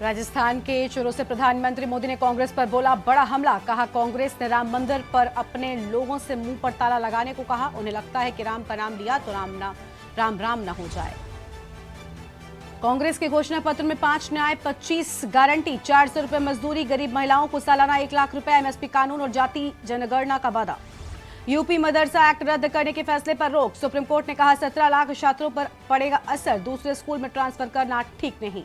राजस्थान के चूरू से प्रधानमंत्री मोदी ने कांग्रेस पर बोला बड़ा हमला। कहा कांग्रेस ने राम मंदिर पर अपने लोगों से मुंह पर ताला लगाने को कहा। उन्हें लगता है कि राम का नाम लिया तो राम ना हो जाए। कांग्रेस के घोषणा पत्र में 5 न्याय 25 गारंटी, 400 रुपए मजदूरी, गरीब महिलाओं को सालाना 1 लाख रुपए, एमएसपी कानून और जाति जनगणना का वादा। यूपी मदरसा एक्ट रद्द करने के फैसले पर रोक। सुप्रीम कोर्ट ने कहा 17 लाख छात्रों पर पड़ेगा असर, दूसरे स्कूल में ट्रांसफर करना ठीक नहीं।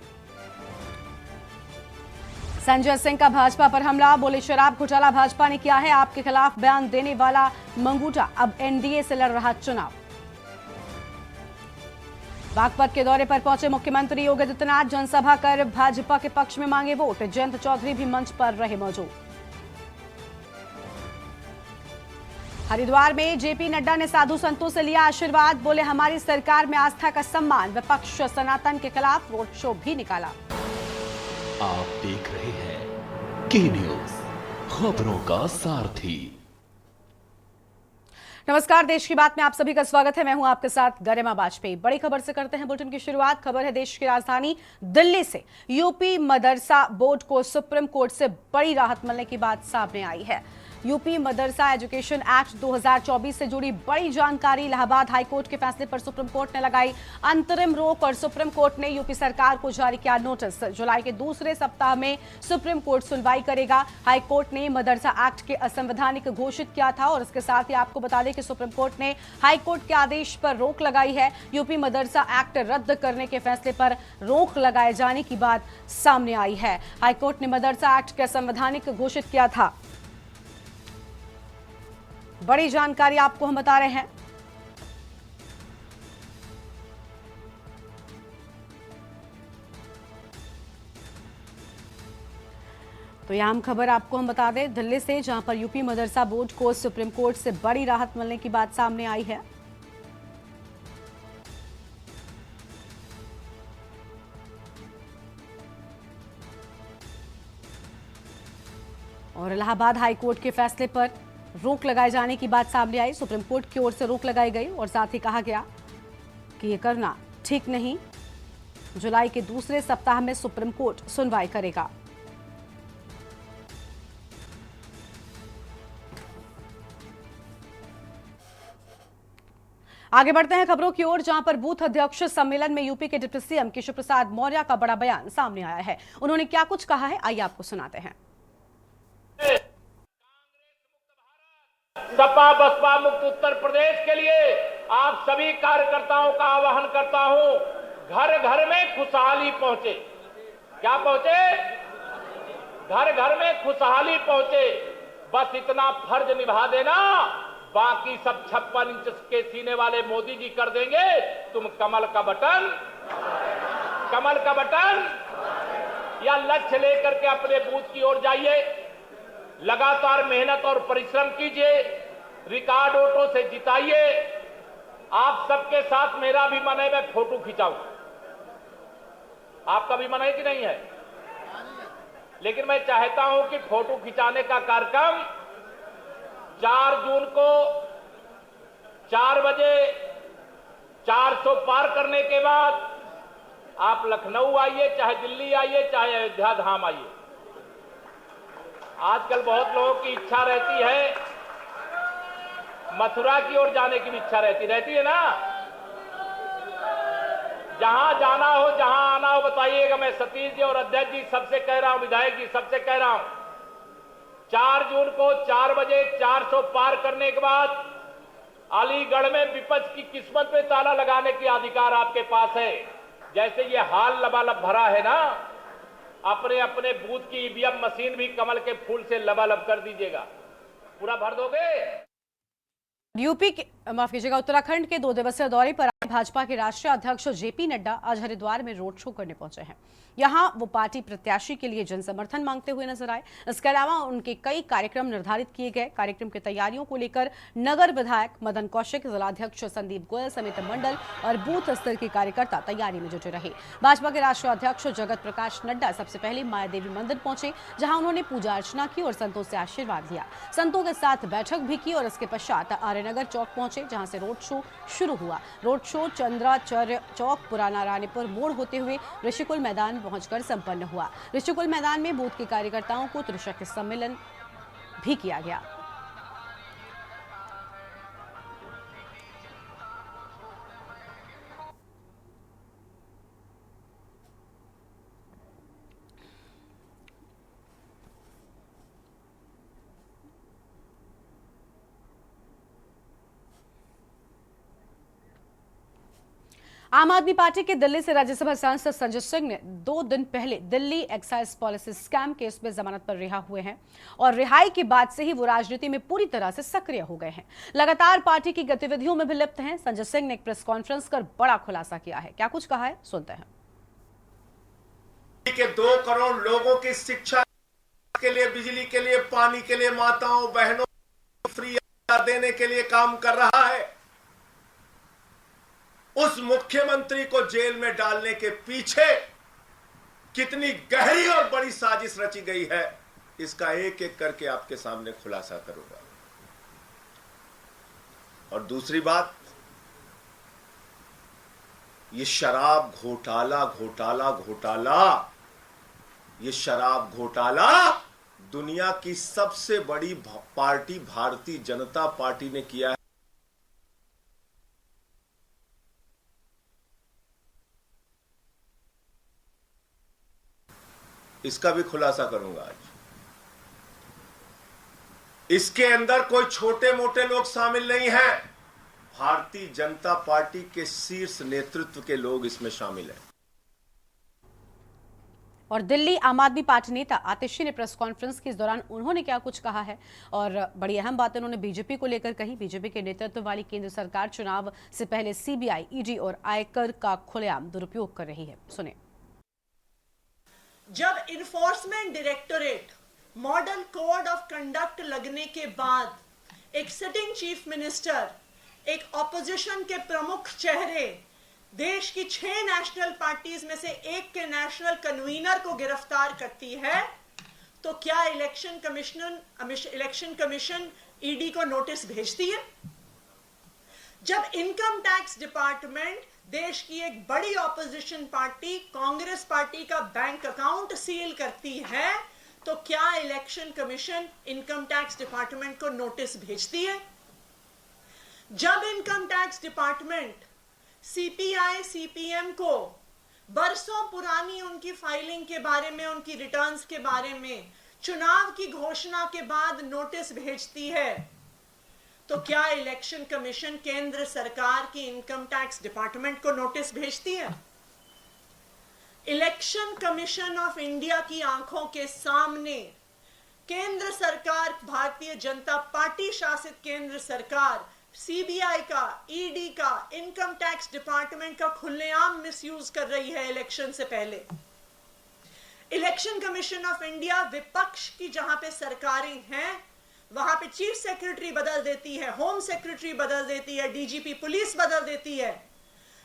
संजय सिंह का भाजपा पर हमला, बोले शराब घोटाला भाजपा ने किया है। आपके खिलाफ बयान देने वाला मंगूटा अब एनडीए से लड़ रहा चुनाव। बागपत के दौरे पर पहुंचे मुख्यमंत्री योगी आदित्यनाथ, जनसभा कर भाजपा के पक्ष में मांगे वोट। जयंत चौधरी भी मंच पर रहे मौजूद। हरिद्वार में जेपी नड्डा ने साधु संतों से लिया आशीर्वाद, बोले हमारी सरकार में आस्था का सम्मान। विपक्ष सनातन के खिलाफ रोड शो भी निकाला। आप देख रहे हैं के न्यूज, खबरों का सारथी। नमस्कार, देश की बात में आप सभी का स्वागत है। मैं हूं आपके साथ गरिमा वाजपेयी। बड़ी खबर से करते हैं बुलेटिन की शुरुआत। खबर है देश की राजधानी दिल्ली से। यूपी मदरसा बोर्ड को सुप्रीम कोर्ट से बड़ी राहत मिलने की बात सामने आई है। यूपी मदरसा एजुकेशन एक्ट 2024 से जुड़ी बड़ी जानकारी। इलाहाबाद हाईकोर्ट के फैसले पर सुप्रीम कोर्ट ने लगाई अंतरिम रोक और सुप्रीम कोर्ट ने यूपी सरकार को जारी किया नोटिस। जुलाई के दूसरे सप्ताह में सुप्रीम कोर्ट सुनवाई करेगा। हाईकोर्ट ने मदरसा एक्ट के असंवैधानिक घोषित किया था और इसके साथ ही आपको बता दें कि सुप्रीम कोर्ट ने हाईकोर्ट के आदेश पर रोक लगाई है। यूपी मदरसा एक्ट रद्द करने के फैसले पर रोक लगाए जाने की बात सामने आई है। हाईकोर्ट ने मदरसा एक्ट के असंवैधानिक घोषित किया था। बड़ी जानकारी आपको हम बता रहे हैं। तो यह अहम खबर आपको हम बता दें दिल्ली से, जहां पर यूपी मदरसा बोर्ड को सुप्रीम कोर्ट से बड़ी राहत मिलने की बात सामने आई है। और इलाहाबाद हाईकोर्ट के फैसले पर रोक लगाए जाने की बात सामने आई। सुप्रीम कोर्ट की ओर से रोक लगाई गई और साथ ही कहा गया कि यह करना ठीक नहीं। जुलाई के दूसरे सप्ताह में सुप्रीम कोर्ट सुनवाई करेगा। आगे बढ़ते हैं खबरों की ओर, जहां पर बूथ अध्यक्ष सम्मेलन में यूपी के डिप्टी सीएम केशव प्रसाद मौर्य का बड़ा बयान सामने आया है। उन्होंने क्या कुछ कहा है, आइए आपको सुनाते हैं। सपा बसपा मुक्त उत्तर प्रदेश के लिए आप सभी कार्यकर्ताओं का आह्वान करता हूं, घर घर में खुशहाली पहुंचे। क्या पहुंचे? घर घर में खुशहाली पहुंचे। बस इतना फर्ज निभा देना, बाकी सब 56 इंच के सीने वाले मोदी जी कर देंगे। तुम कमल का बटन या लक्ष्य लेकर के अपने बूथ की ओर जाइए। लगातार मेहनत और परिश्रम कीजिए, रिकॉर्ड वोटों से जिताइए। आप सबके साथ मेरा भी मन है मैं फोटो खिंचाऊं। आपका भी मन है कि नहीं है? लेकिन मैं चाहता हूं कि फोटो खिंचाने का कार्यक्रम 4 जून को 4 बजे 400 पार करने के बाद आप लखनऊ आइए, चाहे दिल्ली आइए, चाहे अयोध्या धाम आइए। आजकल बहुत लोगों की इच्छा रहती है, मथुरा की ओर जाने की भी इच्छा रहती है ना। जहां जाना हो, जहां आना हो बताइएगा। मैं सतीश जी और अध्यक्ष जी सबसे कह रहा हूं, विधायक जी सबसे कह रहा हूं, 4 जून को 4 बजे 400 पार करने के बाद अलीगढ़ में विपक्ष की किस्मत पे ताला लगाने की अधिकार आपके पास है। जैसे ये हाल लबालब भरा है ना, अपने अपने बूथ की ईवीएम मशीन भी कमल के फूल से लबालब कर दीजिएगा। पूरा भर दोगे? यूपी के माफ कीजिएगा उत्तराखंड के 2 दिवसीय दौरे पर आए भाजपा के राष्ट्रीय अध्यक्ष जेपी नड्डा आज हरिद्वार में रोड शो करने पहुंचे हैं। यहां वो पार्टी प्रत्याशी के लिए जनसमर्थन मांगते हुए नजर आए। इसके अलावा उनके कई कार्यक्रम निर्धारित किए गए। कार्यक्रम की तैयारियों को लेकर नगर विधायक मदन कौशिक, जिलाध्यक्ष संदीप गोयल समेत मंडल और बूथ स्तर के कार्यकर्ता तैयारी में जुटे रहे। भाजपा के राष्ट्रीय अध्यक्ष जगत प्रकाश नड्डा सबसे पहले माया देवी मंदिर पहुंचे, जहां उन्होंने पूजा अर्चना की और संतों से आशीर्वाद लिया। संतों के साथ बैठक भी की और इसके पश्चात आर्यनगर चौक पहुंचे। पहुंचे, जहां से रोड शो शुरू हुआ। रोड शो चंद्राचार्य चौक, पुराना रानीपुर मोड़ होते हुए ऋषिकुल मैदान पहुंचकर संपन्न हुआ। ऋषिकुल मैदान में बूथ के कार्यकर्ताओं को त्रिशक्ति सम्मेलन भी किया गया। आम आदमी पार्टी के दिल्ली से राज्यसभा सांसद संजय सिंह ने 2 दिन पहले Delhi excise policy scam case में जमानत पर रिहा हुए हैं और रिहाई के बाद से ही वो राजनीति में पूरी तरह से सक्रिय हो गए हैं। लगातार पार्टी की गतिविधियों में भी लिप्त हैं। संजय सिंह ने एक प्रेस कॉन्फ्रेंस कर बड़ा खुलासा किया है। क्या कुछ कहा है, सुनते हैं। के 2 करोड़ लोगों की शिक्षा के लिए, बिजली के लिए, पानी के लिए, माताओं बहनों को फ्री देने के लिए काम कर रहा है। उस मुख्यमंत्री को जेल में डालने के पीछे कितनी गहरी और बड़ी साजिश रची गई है, इसका एक एक करके आपके सामने खुलासा करूंगा। और दूसरी बात, ये शराब घोटाला ये शराब घोटाला दुनिया की सबसे बड़ी पार्टी भारतीय जनता पार्टी ने किया है। इसका भी खुलासा करूंगा आज। इसके अंदर कोई छोटे मोटे लोग शामिल नहीं हैं। भारतीय जनता पार्टी के शीर्ष नेतृत्व के लोग इसमें शामिल हैं। और दिल्ली आम आदमी पार्टी नेता आतिशी ने प्रेस कॉन्फ्रेंस के इस दौरान उन्होंने क्या कुछ कहा है और बड़ी अहम बात उन्होंने बीजेपी को लेकर कही। बीजेपी के नेतृत्व वाली केंद्र सरकार चुनाव से पहले सीबीआई, ईडी और आयकर का खुलेआम दुरुपयोग कर रही है। सुने। जब enforcement directorate model code of conduct लगने के बाद एक सिटिंग चीफ मिनिस्टर, एक ऑपोजिशन के प्रमुख चेहरे, देश की 6 नेशनल पार्टीज में से एक के नेशनल कन्वीनर को गिरफ्तार करती है, तो क्या इलेक्शन कमीशन ईडी को नोटिस भेजती है? जब इनकम टैक्स डिपार्टमेंट देश की एक बड़ी ऑपोजिशन पार्टी कांग्रेस पार्टी का बैंक अकाउंट सील करती है, तो क्या election commission income tax department को नोटिस भेजती है? जब income tax department CPI, CPM को बरसों पुरानी उनकी फाइलिंग के बारे में, उनकी रिटर्न्स के बारे में चुनाव की घोषणा के बाद नोटिस भेजती है, तो क्या इलेक्शन कमीशन केंद्र सरकार की इनकम टैक्स डिपार्टमेंट को नोटिस भेजती है? इलेक्शन कमीशन ऑफ इंडिया की आंखों के सामने केंद्र सरकार, भारतीय जनता पार्टी शासित केंद्र सरकार सीबीआई का, ईडी का, इनकम टैक्स डिपार्टमेंट का खुलेआम मिसयूज कर रही है इलेक्शन से पहले। इलेक्शन कमीशन ऑफ इंडिया विपक्ष की जहां पे सरकारें हैं वहां पे चीफ सेक्रेटरी बदल देती है, होम सेक्रेटरी बदल देती है, डीजीपी पुलिस बदल देती है,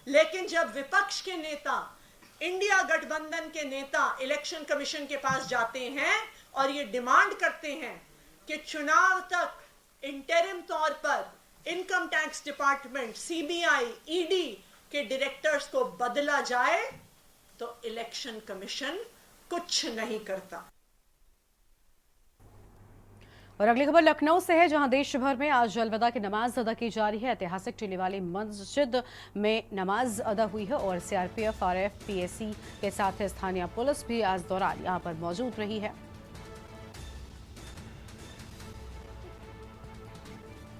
लेकिन जब विपक्ष के नेता, इंडिया गठबंधन के नेता इलेक्शन कमीशन के पास जाते हैं और ये डिमांड करते हैं कि चुनाव तक इंटरिम तौर पर income tax department, CBI, ED के डायरेक्टर्स को बदला जाए, तो इलेक्शन कमीशन कुछ नहीं करता। और अगली खबर लखनऊ से है, जहां देश भर में आज अलविदा की नमाज अदा की जा रही है। ऐतिहासिक टीले वाली मस्जिद में नमाज अदा हुई है और सीआरपीएफ, आरएएफ, पीएसी के साथ स्थानीय पुलिस भी आज दौरान यहां पर मौजूद रही है।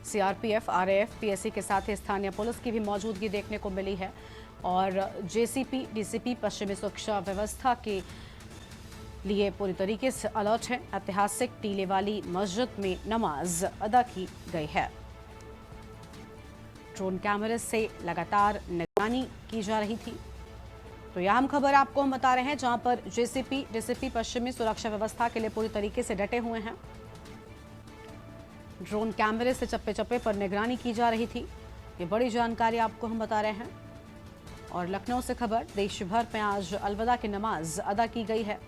सीआरपीएफ, आरएएफ, पीएसी के साथ स्थानीय पुलिस की भी मौजूदगी देखने को मिली है और जेसीपी, डीसीपी पश्चिमी सुरक्षा व्यवस्था के लिए पूरी तरीके से अलर्ट है। ऐतिहासिक टीले वाली मस्जिद में नमाज अदा की गई है। ड्रोन कैमरे से लगातार निगरानी की जा रही थी। तो यह हम खबर आपको हम बता रहे हैं, जहां पर जेसीपी, डीसीपी पश्चिमी सुरक्षा व्यवस्था के लिए पूरी तरीके से डटे हुए हैं। ड्रोन कैमरे से चप्पे चप्पे पर निगरानी की जा रही थी। ये बड़ी जानकारी आपको हम बता रहे हैं। और लखनऊ से खबर, देश भर में आज अलविदा की नमाज अदा की गई है।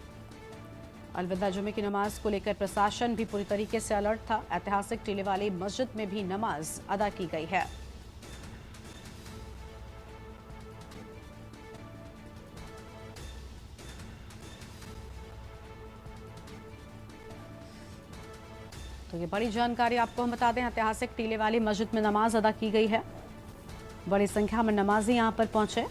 अलविदा जुमे की नमाज को लेकर प्रशासन भी पूरी तरीके से अलर्ट था। ऐतिहासिक टीले वाली मस्जिद में भी नमाज अदा की गई है। तो ये बड़ी जानकारी आपको हम बता दें, ऐतिहासिक टीले वाली मस्जिद में नमाज अदा की गई है। बड़ी संख्या में नमाजी यहां पर पहुंचे।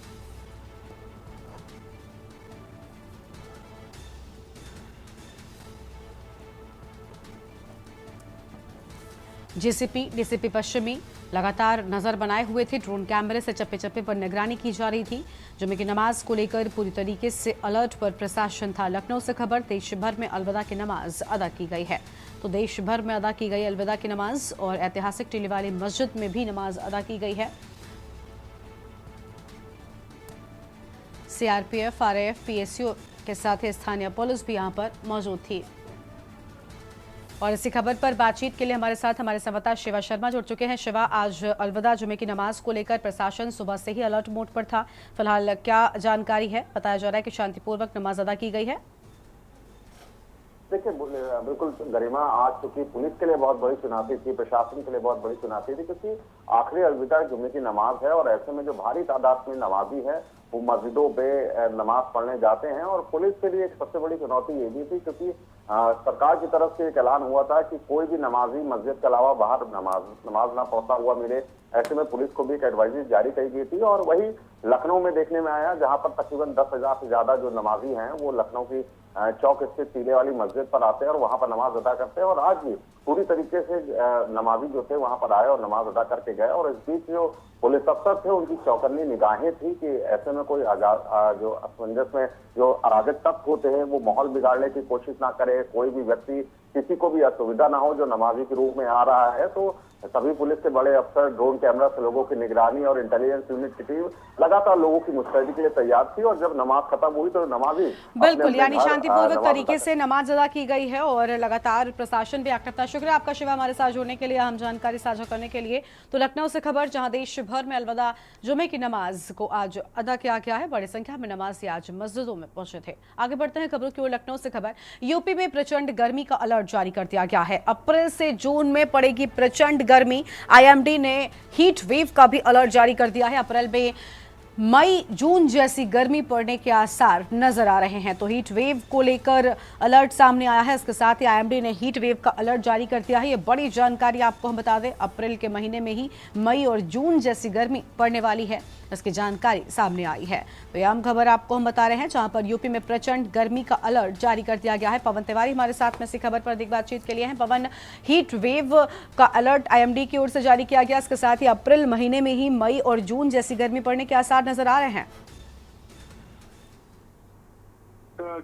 जीसीपी डीसीपी पश्चिमी लगातार नजर बनाए हुए थे। ड्रोन कैमरे से चप्पे चप्पे पर निगरानी की जा रही थी। जुम्मे की नमाज को लेकर पूरी तरीके से अलर्ट पर प्रशासन था। लखनऊ से खबर, देश भर में अलविदा की नमाज अदा की गई है। तो देश भर में अदा की गई अलविदा की नमाज और ऐतिहासिक टीले वाली मस्जिद में भी नमाज अदा की गई है। सीआरपीएफ, आरएएफ, पीएसयू के साथ ही स्थानीय पुलिस भी यहां पर मौजूद थी। और इसी खबर पर बातचीत के लिए हमारे साथ हमारे संवाददाता शिवा शर्मा जुड़ चुके हैं। शिवा, आज अलविदा जुमे की नमाज को लेकर प्रशासन सुबह से ही अलर्ट मोड पर था। फिलहाल क्या जानकारी है? बताया जा रहा है कि शांतिपूर्वक नमाज अदा की गई है। देखिए, बिल्कुल गरिमा, आज चूंकि पुलिस के लिए बहुत बड़ी चुनौती थी, प्रशासन के लिए बहुत बड़ी चुनौती थी, क्योंकि आखिरी अलविदा जुम्मे की नमाज है और ऐसे में जो भारी तादाद में नमाजी है वो मस्जिदों पे नमाज पढ़ने जाते हैं। और पुलिस के लिए एक सबसे बड़ी चुनौती ये भी थी, क्योंकि सरकार की तरफ से एक ऐलान हुआ था कि कोई भी नमाजी मस्जिद के अलावा बाहर नमाज ना पढ़ता हुआ मिले। ऐसे में पुलिस को भी एक एडवाइजरी जारी की गई थी। और वही लखनऊ में देखने में आया, जहां पर तकरीबन 10,000 से ज्यादा जो नमाजी हैं वो लखनऊ की चौक स्थित टीले वाली मस्जिद पर आते हैं और वहां पर नमाज अदा करते हैं। और आज भी पूरी तरीके से नमाजी जो थे वहां पर आए और नमाज अदा करके गए। और इस बीच जो पुलिस अफसर थे उनकी चौकन्नी निगाहें थी कि ऐसे में कोई जो असमंजस में जो अराजक तत्व होते हैं वो माहौल बिगाड़ने की कोशिश ना करे, कोई भी व्यक्ति किसी को भी असुविधा ना हो जो नमाजी के रूप में आ रहा है। तो सभी पुलिस के बड़े अफसर, ड्रोन कैमरा से लोगों की निगरानी और इंटेलिजेंस यूनिट की टीम लगातार लोगों की मुस्तैदी के लिए तैयार थी। और जब नमाज खत्म हुई तो नमाजी बिल्कुल, यानी शांतिपूर्वक तरीके से नमाज अदा की गई है और लगातार प्रशासन भी एक्टिव था। शुक्रिया आपका शिवा, हमारे साथ जुड़ने के लिए, हम जानकारी साझा करने के लिए। तो लखनऊ से खबर, जहां देश भर में अलविदा जुमे की नमाज को आज अदा किया गया है। बड़ी संख्या में नमाजी आज मस्जिदों में पहुंचे थे। आगे बढ़ते हैं खबरों की ओर। लखनऊ से खबर, यूपी में प्रचंड गर्मी का अलर्ट जारी कर दिया गया है। अप्रैल से जून में पड़ेगी प्रचंड गर्मी। आईएमडी ने हीट वेव का भी अलर्ट जारी कर दिया है। अप्रैल में मई जून जैसी गर्मी पड़ने के आसार नजर आ रहे हैं। तो हीट वेव को लेकर अलर्ट सामने आया है। इसके साथ ही आईएमडी ने हीट वेव का अलर्ट जारी कर दिया है। ये बड़ी जानकारी आपको हम बता दें, अप्रैल के महीने में ही मई और जून जैसी गर्मी पड़ने वाली है, इसकी जानकारी सामने आई है। तो ये अहम खबर आपको हम बता रहे हैं, जहां पर यूपी में प्रचंड गर्मी का अलर्ट जारी कर दिया गया है। पवन तिवारी हमारे साथ में इसी खबर पर अधिक बातचीत के लिए हैं। पवन, हीट वेव का अलर्ट आईएमडी की ओर से जारी किया गया, इसके साथ ही अप्रैल महीने में ही मई और जून जैसी गर्मी पड़ने के आसार नजर आ रहे हैं।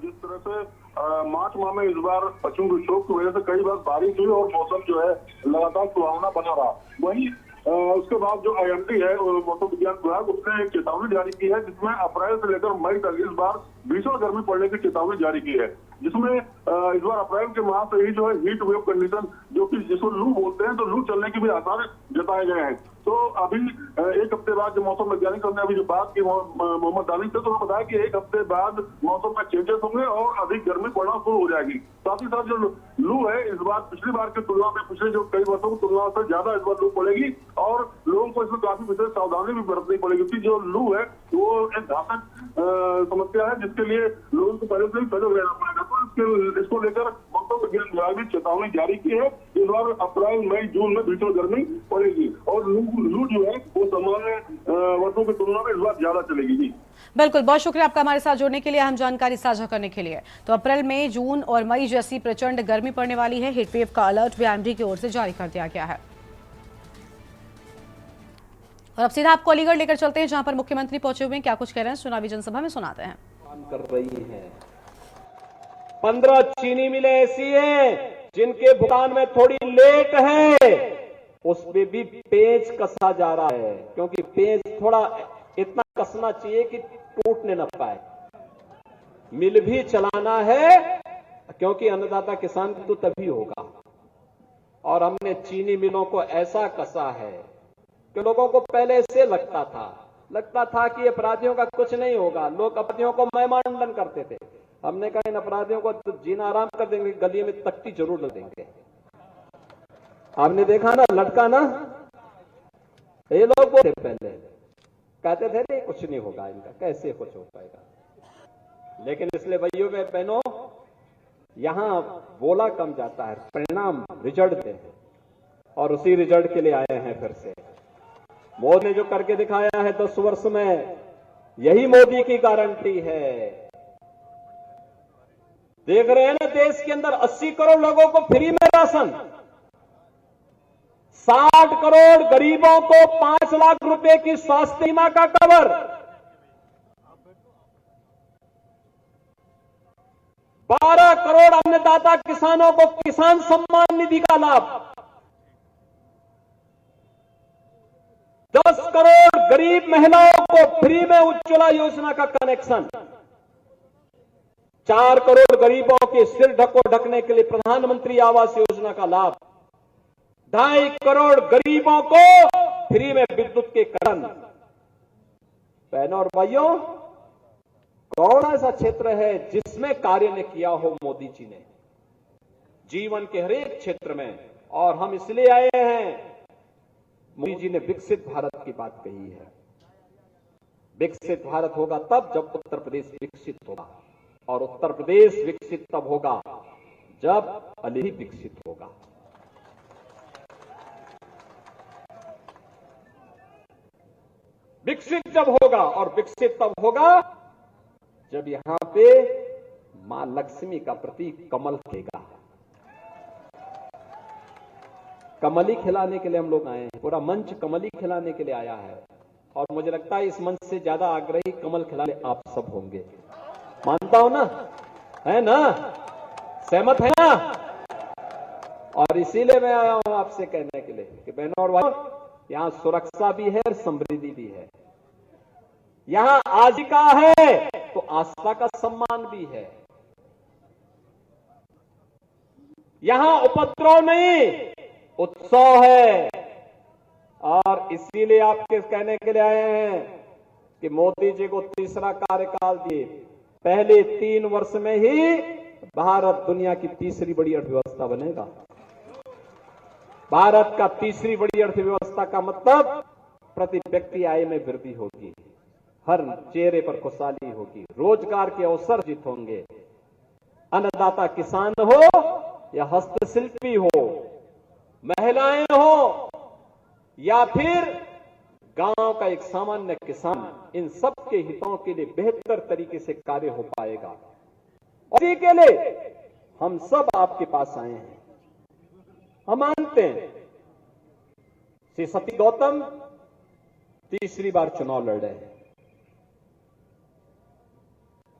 जिस तरह से मार्च माह में इस बार पश्चिमी विक्षोभ की वजह से कई बार बारिश हुई और मौसम जो है लगातार सुहावना बना रहा, वहीं उसके बाद जो आईएमडी है मौसम विज्ञान विभाग, उसने एक चेतावनी जारी की है, जिसमें अप्रैल से लेकर मई तक इस बार भीषण गर्मी पड़ने की चेतावनी जारी की है। जिसमें इस बार अप्रैल के माह से ही जो है हीट वेव कंडीशन, जो कि जिसको लू बोलते हैं, तो लू चलने के भी आसार जताए गए हैं। तो अभी एक हफ्ते बाद जो मौसम वैज्ञानिक ने अभी जो बात की मोहम्मद दानिश से, तो उन्होंने बताया कि एक हफ्ते बाद मौसम में चेंजेस होंगे और अधिक गर्मी पड़ना शुरू हो जाएगी। साथ ही साथ जो लू है इस बार पिछली बार की तुलना में, पिछले जो कई वर्षों की तुलना से ज्यादा इस बार लू पड़ेगी और लोगों को इसमें काफी विशेष सावधानी भी बरतनी पड़ेगी, क्योंकि जो लू है वो एक घातक समस्या है, जिसके लिए लोगों को पहले से ही सजग रहना पड़ेगा। तो इसको लेकर मौसम विज्ञान विभाग ने चेतावनी जारी की है। इस बार अप्रैल मई जून में भीषण गर्मी पड़ेगी और लू जो है वो सामान्य वर्षों की तुलना में इस बार ज्यादा चलेगी। जी बिल्कुल, बहुत शुक्रिया आपका हमारे साथ जुड़ने के लिए, हम जानकारी साझा करने के लिए। तो अप्रैल में जून और मई जैसी प्रचंड गर्मी पड़ने वाली है। हीटवेव का अलर्ट भी आईएमडी की ओर से जारी कर दिया गया है। और अब सीधा आपको अलीगढ़ लेकर चलते हैं, जहां पर मुख्यमंत्री पहुंचे हुए हैं। क्या कुछ कह रहे हैं चुनावी जनसभा में, सुनाते हैं। कर रही है 15 चीनी मिलें ऐसी हैं जिनके भुगतान में थोड़ी लेट है, उसमें भी पेंच कसा जा रहा है, क्योंकि पेंच थोड़ा इतना कसना चाहिए कि टूटने न पाए। मिल भी चलाना है, क्योंकि अन्नदाता किसान तो तभी होगा। और हमने चीनी मिलों को ऐसा कसा है कि लोगों को पहले से लगता था कि अपराधियों का कुछ नहीं होगा, लोग अपराधियों को मेहमानन करते थे। हमने कहा इन अपराधियों को तो जीना आराम कर देंगे, गली में तख्ती जरूर लग देंगे। आपने देखा ना, लटका ना, ये लोग बोलते पहले कहते थे नहीं कुछ नहीं होगा इनका, कैसे कुछ हो पाएगा। लेकिन इसलिए भाइयों में बहनों, यहां बोला कम जाता है, परिणाम रिजल्ट देते हैं और उसी रिजल्ट के लिए आए हैं फिर से। मोदी ने जो करके दिखाया है 10 वर्ष में, यही मोदी की गारंटी है। देख रहे हैं ना, देश के अंदर 80 करोड़ लोगों को फ्री में राशन, 60 करोड़ गरीबों को 5 लाख रुपए की स्वास्थ्य बीमा का कवर, 12 करोड़ अन्नदाता किसानों को किसान सम्मान निधि का लाभ, 10 करोड़ गरीब महिलाओं को फ्री में उज्ज्वला योजना का कनेक्शन, 4 करोड़ गरीबों के सिर ढकने के लिए प्रधानमंत्री आवास योजना का लाभ, 2.5 करोड़ गरीबों को फ्री में विद्युत के करण। बहनों और भाइयों, कौन ऐसा क्षेत्र है जिसमें कार्य ने किया हो मोदी जी ने जीवन के हर एक क्षेत्र में? और हम इसलिए आए हैं, मोदी जी ने विकसित भारत की बात कही है। विकसित भारत होगा तब जब उत्तर प्रदेश विकसित होगा, और उत्तर प्रदेश विकसित तब होगा जब अली विकसित होगा। विकसित जब होगा और विकसित तब होगा जब यहां पे मां लक्ष्मी का प्रतीक कमल खिलेगा। कमली खिलाने के लिए हम लोग आए हैं, पूरा मंच कमली खिलाने के लिए आया है, और मुझे लगता है इस मंच से ज्यादा आग्रही कमल खिलाने आप सब होंगे। मानता हूं ना, है ना, सहमत है ना? और इसीलिए मैं आया हूं आपसे कहने के लिए कि बहनों और भाइयों, यहां सुरक्षा भी है और समृद्धि भी है, यहां आजीविका है तो आस्था का सम्मान भी है, यहां उपद्रव नहीं उत्सव है। और इसीलिए आपके कहने के लिए आए हैं कि मोदी जी को तीसरा कार्यकाल दिए, पहले 3 वर्ष में ही भारत दुनिया की तीसरी बड़ी अर्थव्यवस्था बनेगा। भारत का तीसरी बड़ी अर्थव्यवस्था का मतलब प्रति व्यक्ति आय में वृद्धि होगी, हर चेहरे पर खुशहाली होगी, रोजगार के अवसर जीत होंगे। अन्नदाता किसान हो या हस्तशिल्पी हो, महिलाएं हो या फिर गांव का एक सामान्य किसान, इन सब के हितों के लिए बेहतर तरीके से कार्य हो पाएगा। और इसी के लिए हम सब आपके पास आए हैं। हम मानते हैं श्री सती गौतम तीसरी बार चुनाव लड़ रहे हैं,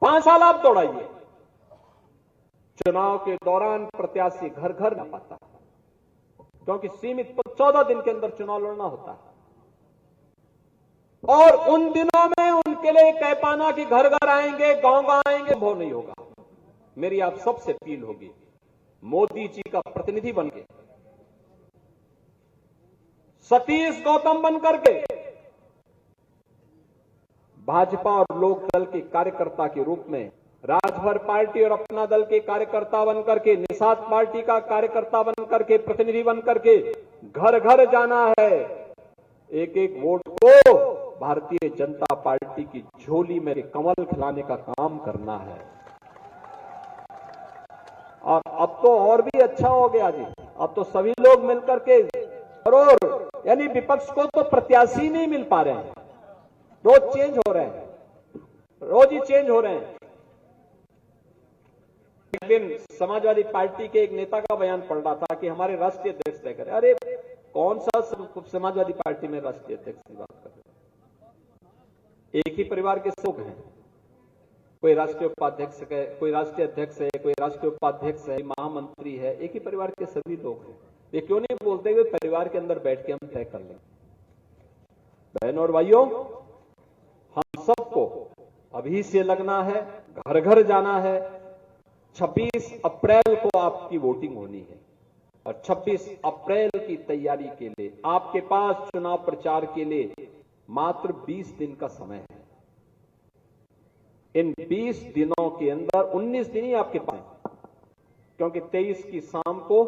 5 साल आप दौड़ाइए। चुनाव के दौरान प्रत्याशी घर घर ना पाता, क्योंकि सीमित 14 दिन के अंदर चुनाव लड़ना होता है, और उन दिनों में उनके लिए कह पाना कि घर घर आएंगे, गांव गांव आएंगे, वो नहीं होगा। मेरी आप सबसे अपील होगी, मोदी जी का प्रतिनिधि बनके, सतीश गौतम बनकर के भाजपा और लोक दल के कार्यकर्ता के रूप में, राजभर पार्टी और अपना दल के कार्यकर्ता बनकर के, निषाद पार्टी का कार्यकर्ता बनकर के, प्रतिनिधि बनकर के घर घर जाना है। एक एक वोट को भारतीय जनता पार्टी की झोली में कमल खिलाने का काम करना है। और अब तो और भी अच्छा हो गया जी, अब तो सभी लोग मिलकर के, और यानी विपक्ष को तो प्रत्याशी नहीं मिल पा रहे हैं, रोज चेंज हो रहे हैं, रोज ही चेंज हो रहे हैं। एक दिन समाजवादी पार्टी के एक नेता का बयान पढ़ रहा था कि हमारे राष्ट्रीय अध्यक्ष तय करें। अरे कौन सा समाजवादी पार्टी में राष्ट्रीय अध्यक्ष की बात कर रहे हैं? एक ही परिवार के लोग हैं, कोई राष्ट्रीय उपाध्यक्ष है, कोई राष्ट्रीय अध्यक्ष है, कोई राष्ट्रीय उपाध्यक्ष है, महामंत्री है, एक ही परिवार के सभी लोग हैं। ये क्यों नहीं बोलते हुए परिवार के अंदर बैठ के हम तय कर लें? बहनों और भाइयों, हम सबको अभी से लगना है, घर घर जाना है। 26 अप्रैल को आपकी वोटिंग होनी है, और 26 अप्रैल की तैयारी के लिए आपके पास चुनाव प्रचार के लिए मात्र 20 दिन का समय है। इन 20 दिनों के अंदर 19 दिन ही आपके पास, क्योंकि 23 की शाम को,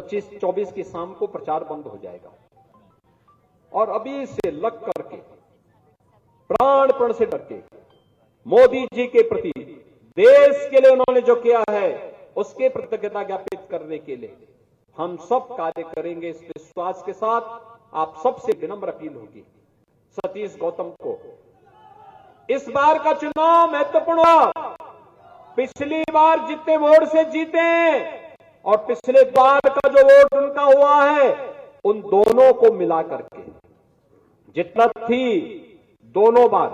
24 की शाम को प्रचार बंद हो जाएगा। और अभी से लग करके, प्राणपण से डर के, मोदी जी के प्रति, देश के लिए उन्होंने जो किया है, उसके कृतज्ञता ज्ञापित करने के लिए हम सब कार्य करेंगे। इस विश्वास के साथ आप सबसे विनम्र अपील होगी सतीश गौतम को, इस बार का चुनाव महत्वपूर्ण हुआ। पिछली बार जितने वोट से जीते और पिछले बार का जो वोट उनका हुआ है, उन दोनों को मिला करके जितना थी दोनों बार,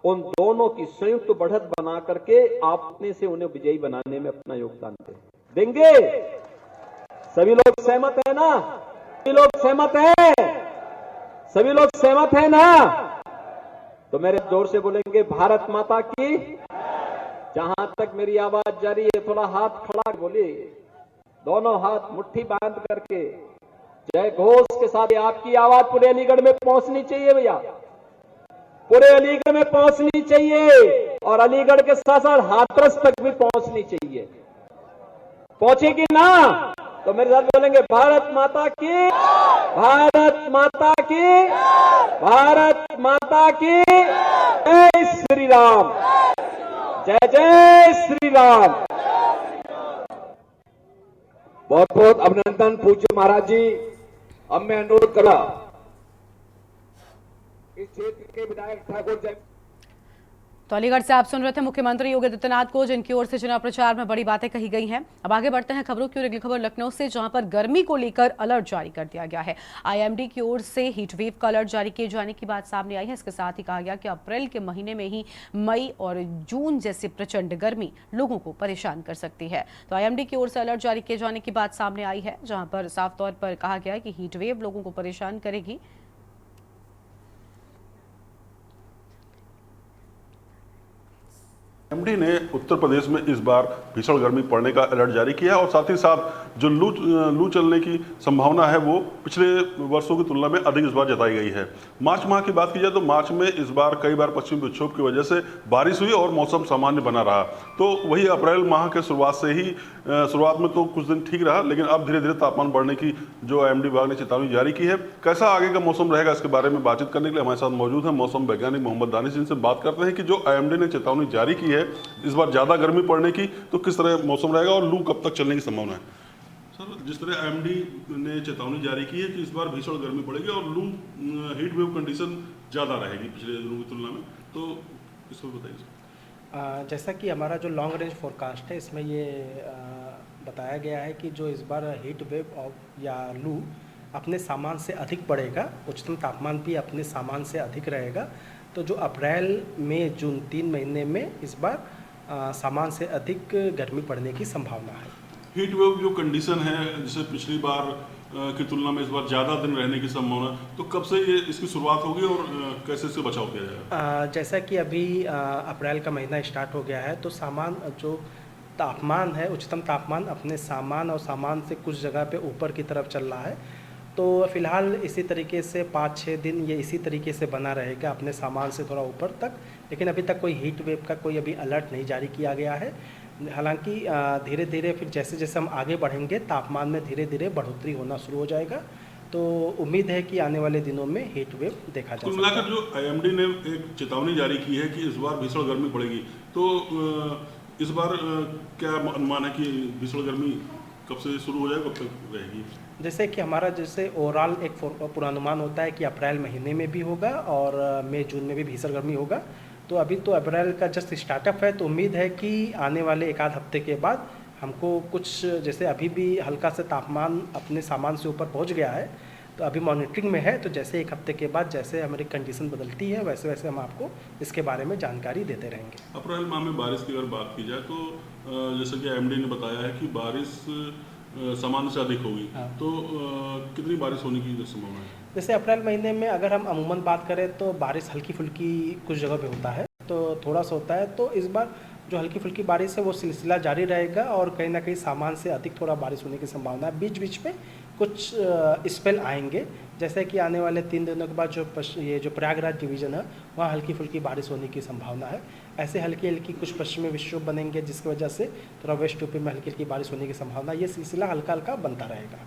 उन दोनों की संयुक्त बढ़त बना करके आप अपने से उन्हें विजयी बनाने में अपना योगदान देंगे। सभी लोग सहमत है ना? सभी लोग सहमत हैं? सभी लोग सहमत हैं ना? तो मेरे जोर से बोलेंगे भारत माता की। जहां तक मेरी आवाज जा रही है थोड़ा हाथ खड़ा बोलिए, दोनों हाथ मुट्ठी बांध करके जय घोष के साथ आपकी आवाज पूरे अलीगढ़ में पहुंचनी चाहिए भैया, पूरे अलीगढ़ में पहुंचनी चाहिए और अलीगढ़ के साथ साथ हाथरस तक भी पहुंचनी चाहिए। पहुंचेगी ना? तो मेरे साथ बोलेंगे भारत माता की, भारत माता की, भारत माता की, जय श्री राम, जय जय श्री राम। बहुत बहुत अभिनंदन पूज्य महाराज जी। अब मैं अनुरोध करा इस क्षेत्र के विधायक ठाकुर जय। तो अलीगढ़ से आप सुन रहे थे मुख्यमंत्री योगी आदित्यनाथ को, जिनकी ओर से चुनाव प्रचार में बड़ी बातें कही गई हैं। अब आगे बढ़ते हैं खबरों की ओर। अगली खबर लखनऊ से, जहां पर गर्मी को लेकर अलर्ट जारी कर दिया गया है। आईएमडी की ओर से हीट वेव का अलर्ट जारी किए जाने की बात सामने आई है। इसके साथ ही कहा गया कि अप्रैल के महीने में ही मई और जून जैसी प्रचंड गर्मी लोगों को परेशान कर सकती है। तो आईएमडी की ओर से अलर्ट जारी किए जाने की बात सामने आई है, जहां पर साफ तौर पर कहा गया है कि हीट वेव लोगों को परेशान करेगी। एमडी ने उत्तर प्रदेश में इस बार भीषण गर्मी पड़ने का अलर्ट जारी किया है और साथ ही साथ जो लू चलने की संभावना है वो पिछले वर्षों की तुलना में अधिक इस बार जताई गई है। मार्च माह की बात की जाए तो मार्च में इस बार कई बार पश्चिमी विक्षोभ की वजह से बारिश हुई और मौसम सामान्य बना रहा। तो वही अप्रैल माह के शुरुआत में तो कुछ दिन ठीक रहा, लेकिन अब धीरे धीरे तापमान बढ़ने की जो एमडी विभाग ने चेतावनी जारी की है। कैसा आगे का मौसम रहेगा इसके बारे में बातचीत करने के लिए हमारे साथ मौजूद है मौसम वैज्ञानिक मोहम्मद दानिश, जिनसे बात करते हैं कि जो आईएमडी ने चेतावनी जारी की है इस बार ज्यादा गर्मी पड़ने की, तो किस तरह मौसम रहेगा और लू कब तक चलने की संभावना है? सर, जिस तरह आईएमडी ने चेतावनी जारी की है कि इस बार भीषण गर्मी पड़ेगी और लू हीट वेव कंडीशन ज्यादा रहेगी पिछले दिनों की तुलना में, तो इसको बताइए। जैसा कि हमारा जो लॉन्ग रेंज फोरकास्ट है इसमें ये बताया गया है कि जो इस बार हीट वेव या लू अपने सामान से अधिक बढ़ेगा, उच्चतम तापमान भी अपने सामान से अधिक रहेगा। तो जो अप्रैल मई जून 3 महीने में इस बार सामान से अधिक गर्मी पड़ने की संभावना है। हीट वेव जो कंडीशन है जैसे पिछली बार की तुलना में इस बार ज़्यादा दिन रहने की संभावना, तो कब से ये इसकी शुरुआत होगी और कैसे इससे बचाव किया जाएगा? जैसा कि अभी अप्रैल का महीना स्टार्ट हो गया है, तो सामान जो तापमान है, उच्चतम तापमान अपने सामान और सामान से कुछ जगह पे ऊपर की तरफ चल रहा है। तो फिलहाल इसी तरीके से 5-6 दिन ये इसी तरीके से बना रहेगा अपने सामान से थोड़ा ऊपर तक, लेकिन अभी तक कोई हीट वेव का कोई अभी अलर्ट नहीं जारी किया गया है। हालांकि धीरे धीरे फिर जैसे जैसे हम आगे बढ़ेंगे तापमान में धीरे धीरे बढ़ोतरी होना शुरू हो जाएगा। तो उम्मीद है कि आने वाले दिनों में हीट वेव देखा जा सकता है। कुल मिलाकर जो आईएमडी ने एक चेतावनी जारी की है कि इस बार भीषण गर्मी पड़ेगी, तो इस बार क्या अनुमान है कि भीषण गर्मी कब से शुरू हो जाएगा, कब तक रहेगी? जैसे कि हमारा जैसे ओवरऑल एक पूर्वानुमान होता है कि अप्रैल महीने में भी होगा और मई जून में भी भीषण गर्मी होगा। तो अभी तो अप्रैल का जस्ट स्टार्टअप है, तो उम्मीद है कि आने वाले एक आध हफ्ते के बाद हमको कुछ, जैसे अभी भी हल्का से तापमान अपने सामान से ऊपर पहुंच गया है, तो अभी मॉनिटरिंग में है। तो जैसे एक हफ्ते के बाद जैसे हमारी कंडीशन बदलती है वैसे वैसे हम आपको इसके बारे में जानकारी देते रहेंगे। अप्रैल माह में बारिश की अगर बात की जाए तो जैसे कि आईएमडी ने बताया है कि बारिश सामान्य से अधिक होगी, तो कितनी बारिश होने की संभावना है? जैसे अप्रैल महीने में अगर हम अमूमन बात करें तो बारिश हल्की फुल्की कुछ जगह पे होता है, तो थोड़ा सा होता है। तो इस बार जो हल्की फुल्की बारिश है वो सिलसिला जारी रहेगा और कहीं ना कहीं सामान से अधिक थोड़ा बारिश होने की संभावना है। बीच बीच में कुछ स्पेल आएंगे, जैसे कि आने वाले 3 दिनों के बाद जो प्रयागराज डिवीज़न है वहाँ हल्की फुल्की बारिश होने की संभावना है। ऐसे हल्की हल्की कुछ पश्चिमी विक्षोभ बनेंगे जिसकी वजह से थोड़ा वेस्ट यूपी में हल्की हल्की बारिश होने की संभावना, ये सिलसिला हल्का हल्का बनता रहेगा।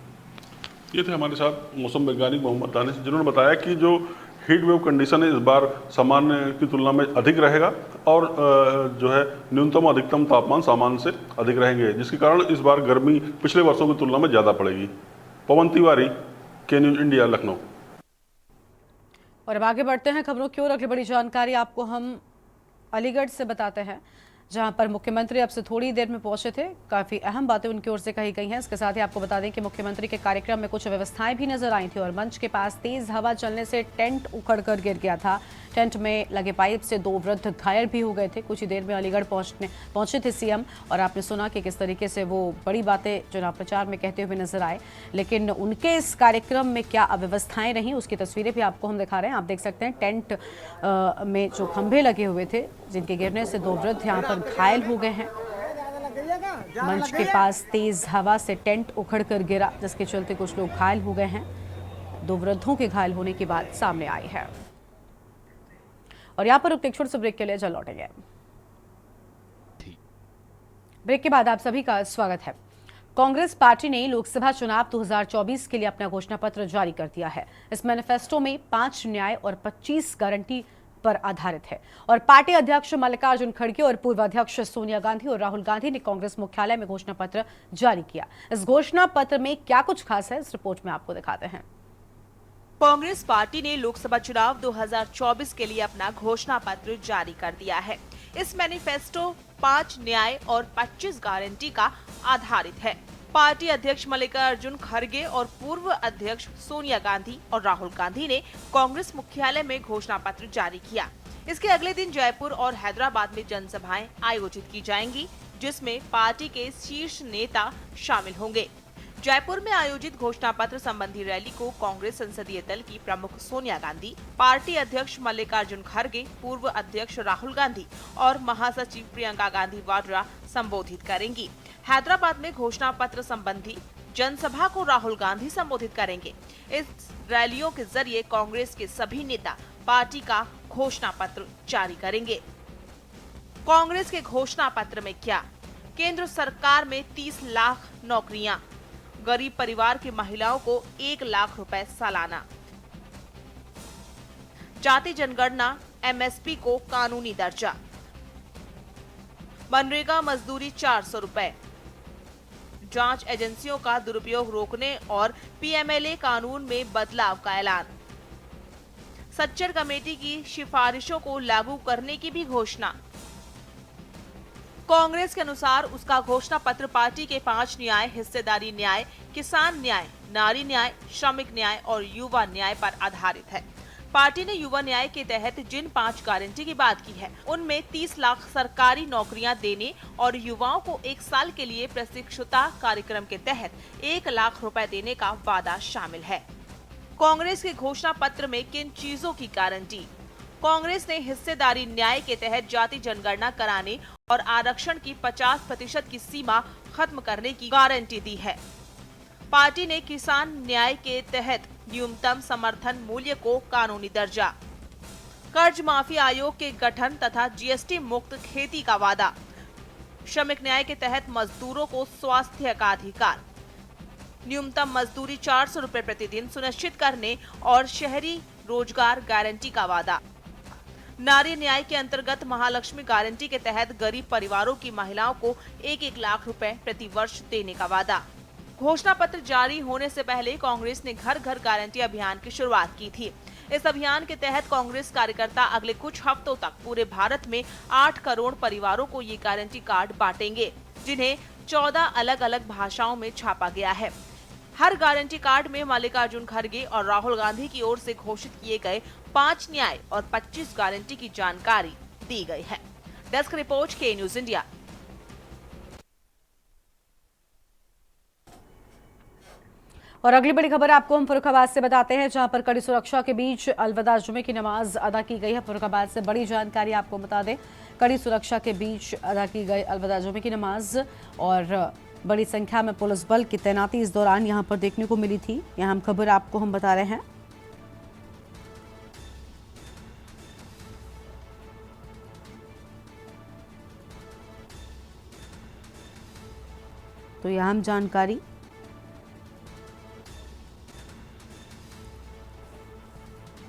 ये थे हमारे साथ मौसम वैज्ञानिक मोहम्मद दानिश, जिन्होंने बताया कि जो हीट वेव कंडीशन इस बार सामान्य की तुलना में अधिक रहेगा और जो है न्यूनतम अधिकतम तापमान सामान्य से अधिक रहेंगे, जिसके कारण इस बार गर्मी पिछले वर्षों की तुलना में ज़्यादा पड़ेगी। पवन तिवारी, के न्यूज़ इंडिया, लखनऊ। और अब आगे बढ़ते हैं खबरों की ओर। अगली बड़ी जानकारी आपको हम अलीगढ़ से बताते हैं, जहां पर मुख्यमंत्री अब से थोड़ी देर में पहुंचे थे। काफ़ी अहम बातें उनकी ओर से कही गई हैं। इसके साथ ही आपको बता दें कि मुख्यमंत्री के कार्यक्रम में कुछ व्यवस्थाएं भी नजर आई थी और मंच के पास तेज हवा चलने से टेंट उखड़कर गिर गया था। टेंट में लगे पाइप से 2 वृद्ध घायल भी हो गए थे। कुछ ही देर में अलीगढ़ पहुंचे थे सीएम और आपने सुना कि किस तरीके से वो बड़ी बातें चुनाव प्रचार में कहते हुए नजर आए। लेकिन उनके इस कार्यक्रम में क्या अव्यवस्थाएं रहीं, उसकी तस्वीरें भी आपको हम दिखा रहे हैं। आप देख सकते हैं टेंट में जो खंभे लगे हुए थे, जिनके गिरने से 2 वृद्ध यहाँ पर घायल हो गए हैं। मंच के पास तेज हवा से टेंट उखड़कर गिरा, जिसके चलते कुछ लोग घायल हो गए हैं। 2 वृद्धों के घायल होने की बात सामने आई है। और यहाँ पर एक छोटे से ब्रेक के लिए चल लौटेंगे। ब्रेक के बाद आप सभी का स्वागत है। कांग्रेस पार्टी ने लोकसभा चुनाव 2024 के लिए अपना घोषणा पत्र जारी कर दिया है। इस मैनिफेस्टो में 5 न्याय और 25 गारंटी पर आधारित है और पार्टी अध्यक्ष मल्लिकार्जुन खड़गे और पूर्व अध्यक्ष सोनिया गांधी और राहुल गांधी ने कांग्रेस मुख्यालय में घोषणा पत्र जारी किया। इस घोषणा पत्र में क्या कुछ खास है, इस रिपोर्ट में आपको दिखाते हैं। कांग्रेस पार्टी ने लोकसभा चुनाव 2024 के लिए अपना घोषणा पत्र जारी कर दिया है। इस मैनिफेस्टो 5 न्याय और 25 गारंटी का आधारित है। पार्टी अध्यक्ष मल्लिकार्जुन खड़गे और पूर्व अध्यक्ष सोनिया गांधी और राहुल गांधी ने कांग्रेस मुख्यालय में घोषणा पत्र जारी किया। इसके अगले दिन जयपुर और हैदराबाद में जनसभाएं आयोजित की जाएंगी, जिसमें पार्टी के शीर्ष नेता शामिल होंगे। जयपुर में आयोजित घोषणा पत्र संबंधी रैली को कांग्रेस संसदीय दल की प्रमुख सोनिया गांधी, पार्टी अध्यक्ष मल्लिकार्जुन खड़गे, पूर्व अध्यक्ष राहुल गांधी और महासचिव प्रियंका गांधी वाड्रा संबोधित करेंगी। हैदराबाद में घोषणा पत्र संबंधी जनसभा को राहुल गांधी संबोधित करेंगे। इस रैलियों के जरिए कांग्रेस के सभी नेता पार्टी का घोषणा पत्र जारी करेंगे। कांग्रेस के घोषणा पत्र में क्या? केंद्र सरकार में 30 लाख नौकरियां, गरीब परिवार की महिलाओं को 1 लाख रुपए सालाना, जाति जनगणना एमएसपी को कानूनी दर्जा, मनरेगा मजदूरी 400 रुपए, जांच एजेंसियों का दुरुपयोग रोकने और पीएमएलए कानून में बदलाव का ऐलान, सच्चर कमेटी की सिफारिशों को लागू करने की भी घोषणा। कांग्रेस के अनुसार उसका घोषणा पत्र पार्टी के 5 न्याय, हिस्सेदारी न्याय, किसान न्याय, नारी न्याय, श्रमिक न्याय और युवा न्याय पर आधारित है। पार्टी ने युवा न्याय के तहत जिन 5 गारंटी की बात की है, उनमें 30 लाख सरकारी नौकरियां देने और युवाओं को 1 साल के लिए प्रशिक्षुता कार्यक्रम के तहत 1 लाख रुपए देने का वादा शामिल है। कांग्रेस के घोषणा पत्र में किन चीजों की गारंटी? कांग्रेस ने हिस्सेदारी न्याय के तहत जाति जनगणना कराने और आरक्षण की 50% की सीमा खत्म करने की गारंटी दी है। पार्टी ने किसान न्याय के तहत न्यूनतम समर्थन मूल्य को कानूनी दर्जा, कर्ज माफी आयोग के गठन तथा जीएसटी मुक्त खेती का वादा, श्रमिक न्याय के तहत मजदूरों को स्वास्थ्य का अधिकार, न्यूनतम मजदूरी 400 रुपए प्रतिदिन सुनिश्चित करने और शहरी रोजगार गारंटी का वादा, नारी न्याय के अंतर्गत महालक्ष्मी गारंटी के तहत गरीब परिवारों की महिलाओं को 1-1 लाख रुपए प्रति वर्ष देने का वादा। घोषणा पत्र जारी होने से पहले कांग्रेस ने घर घर गारंटी अभियान की शुरुआत की थी। इस अभियान के तहत कांग्रेस कार्यकर्ता अगले कुछ हफ्तों तक पूरे भारत में 8 करोड़ परिवारों को ये गारंटी कार्ड बांटेंगे, जिन्हें 14 अलग अलग भाषाओं में छापा गया है। हर गारंटी कार्ड में मल्लिकार्जुन खड़गे और राहुल गांधी की ओर से घोषित किए गए 5 न्याय और 25 गारंटी की जानकारी दी गई है। डेस्क रिपोर्ट, के न्यूज इंडिया। और अगली बड़ी खबर आपको हम फर्रुखाबाद से बताते हैं, जहां पर कड़ी सुरक्षा के बीच अलविदा जुमे की नमाज अदा की गई है। फर्रुखाबाद से बड़ी जानकारी आपको बता दें, कड़ी सुरक्षा के बीच अदा की गई अलविदा जुमे की नमाज और बड़ी संख्या में पुलिस बल की तैनाती इस दौरान यहां पर देखने को मिली थी। यहां हम खबर आपको हम बता रहे हैं। तो यहां हम जानकारी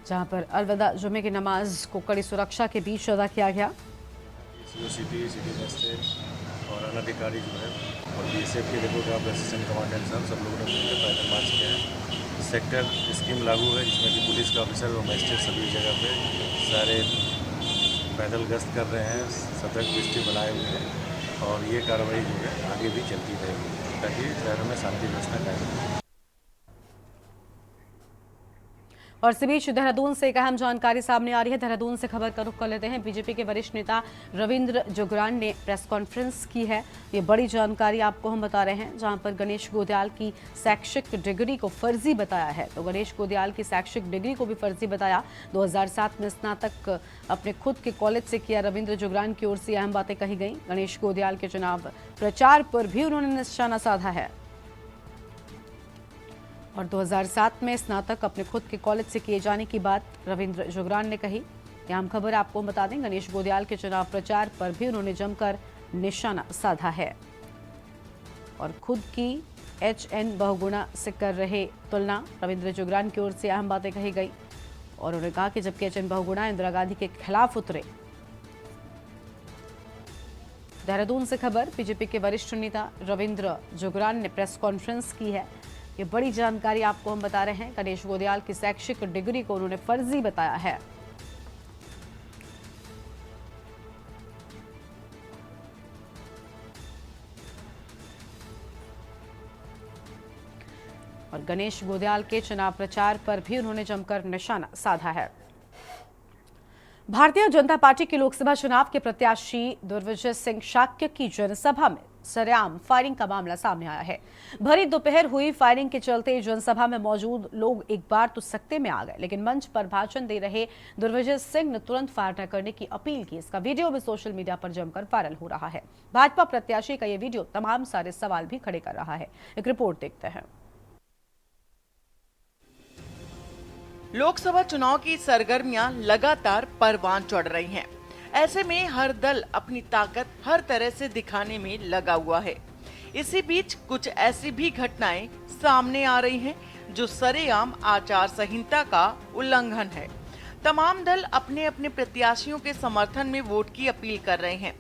जहां पर अलविदा जुमे की नमाज को कड़ी सुरक्षा के बीच अदा किया गया। सिटी मजिस्ट्रेट और अनधिकारी जो है और बीएसएफ के रिपोर्ट ऑफ असिस्टेंट कमांडेंट साहब सब लोगों ने मिलकर पैदल मार्च किया है। सेक्टर स्कीम लागू है जिसमें कि पुलिस का ऑफिसर और मजिस्ट्रेट सभी जगह पे सारे पैदल गश्त कर रहे हैं, सतर्क दृष्टि बनाए हुए हैं और ये कार्रवाई जो है आगे भी चलती रहेगी ताकि शहरों में शांति व्यवस्था कायम रहे। और इसी बीच देहरादून से एक अहम जानकारी सामने आ रही है। देहरादून से खबर का रुख कर लेते हैं। बीजेपी के वरिष्ठ नेता रविंद्र जुगरान ने प्रेस कॉन्फ्रेंस की है। ये बड़ी जानकारी आपको हम बता रहे हैं, जहां पर गणेश गोदयाल की शैक्षिक डिग्री को फर्जी बताया है। तो गणेश गोदयाल की शैक्षिक डिग्री को भी फर्जी बताया। 2007 में स्नातक अपने खुद के कॉलेज से किया। रविंद्र जुगरान की ओर से अहम बातें कही गई। गणेश गोदयाल के चुनाव प्रचार पर भी उन्होंने निशाना साधा है और 2007 में स्नातक अपने खुद के कॉलेज से किए जाने की बात रविंद्र जुगरान ने कही। यह अहम खबर आपको बता दें, गणेश गोदयाल के चुनाव प्रचार पर भी उन्होंने जमकर निशाना साधा है और खुद की HN बहुगुणा से कर रहे तुलना। रविंद्र जुगरान की ओर से अहम बातें कही गई और उन्होंने कहा कि जबकि HN बहुगुणा इंदिरा गांधी के खिलाफ उतरे। देहरादून से खबर, बीजेपी के वरिष्ठ नेता रविंद्र जुगरान ने प्रेस कॉन्फ्रेंस की है। ये बड़ी जानकारी आपको हम बता रहे हैं। गणेश गोदयाल की शैक्षिक डिग्री को उन्होंने फर्जी बताया है। और गणेश गोदयाल के चुनाव प्रचार पर भी उन्होंने जमकर निशाना साधा है। भारतीय जनता पार्टी के लोकसभा चुनाव के प्रत्याशी दुर्विजय सिंह शाक्य की जनसभा में सरेआम फायरिंग का मामला सामने आया है। भरी दोपहर हुई फायरिंग के चलते जनसभा में मौजूद लोग एक बार तो सकते में आ गए, लेकिन मंच पर भाषण दे रहे दुर्विजय सिंह ने तुरंत फायर न करने की अपील की। इसका वीडियो भी सोशल मीडिया पर जमकर वायरल हो रहा है। भाजपा प्रत्याशी का यह वीडियो तमाम सारे सवाल भी खड़े कर रहा है। एक रिपोर्ट देखते हैं। लोकसभा चुनाव की सरगर्मियां लगातार परवान चढ़ रही हैं। ऐसे में हर दल अपनी ताकत हर तरह से दिखाने में लगा हुआ है। इसी बीच कुछ ऐसी भी घटनाएं सामने आ रही हैं जो सरेआम आचार संहिता का उल्लंघन है। तमाम दल अपने अपने प्रत्याशियों के समर्थन में वोट की अपील कर रहे हैं,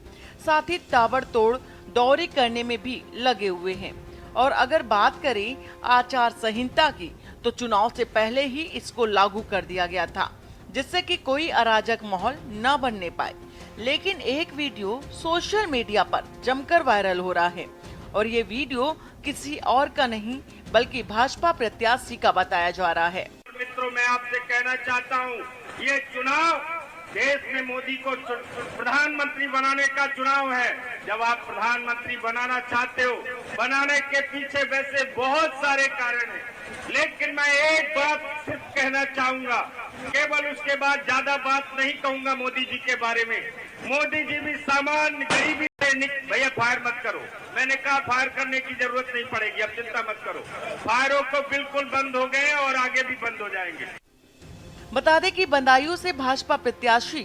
साथ ही ताबड़तोड़ दौरे करने में भी लगे हुए हैं। और अगर बात करें आचार संहिता की, तो चुनाव से पहले ही इसको लागू कर दिया गया था, जिससे कि कोई अराजक माहौल न बनने पाए। लेकिन एक वीडियो सोशल मीडिया पर जमकर वायरल हो रहा है और ये वीडियो किसी और का नहीं बल्कि भाजपा प्रत्याशी का बताया जा रहा है। मित्रों, मैं आपसे कहना चाहता हूँ, ये चुनाव देश में मोदी को प्रधानमंत्री बनाने का चुनाव है। जब आप प्रधानमंत्री बनाना चाहते हो, बनाने के पीछे वैसे बहुत सारे कारण हैं, लेकिन मैं एक बात सिर्फ कहना चाहूंगा, केवल उसके बाद ज्यादा बात नहीं कहूंगा मोदी जी के बारे में। मोदी जी भी सामान्य गरीबी से भैया फायर मत करो, मैंने कहा फायर करने की जरूरत नहीं पड़ेगी, अब चिंता मत करो। फायरों को बिल्कुल बंद हो गए और आगे भी बंद हो जाएंगे। बता दें कि बदायूं से भाजपा प्रत्याशी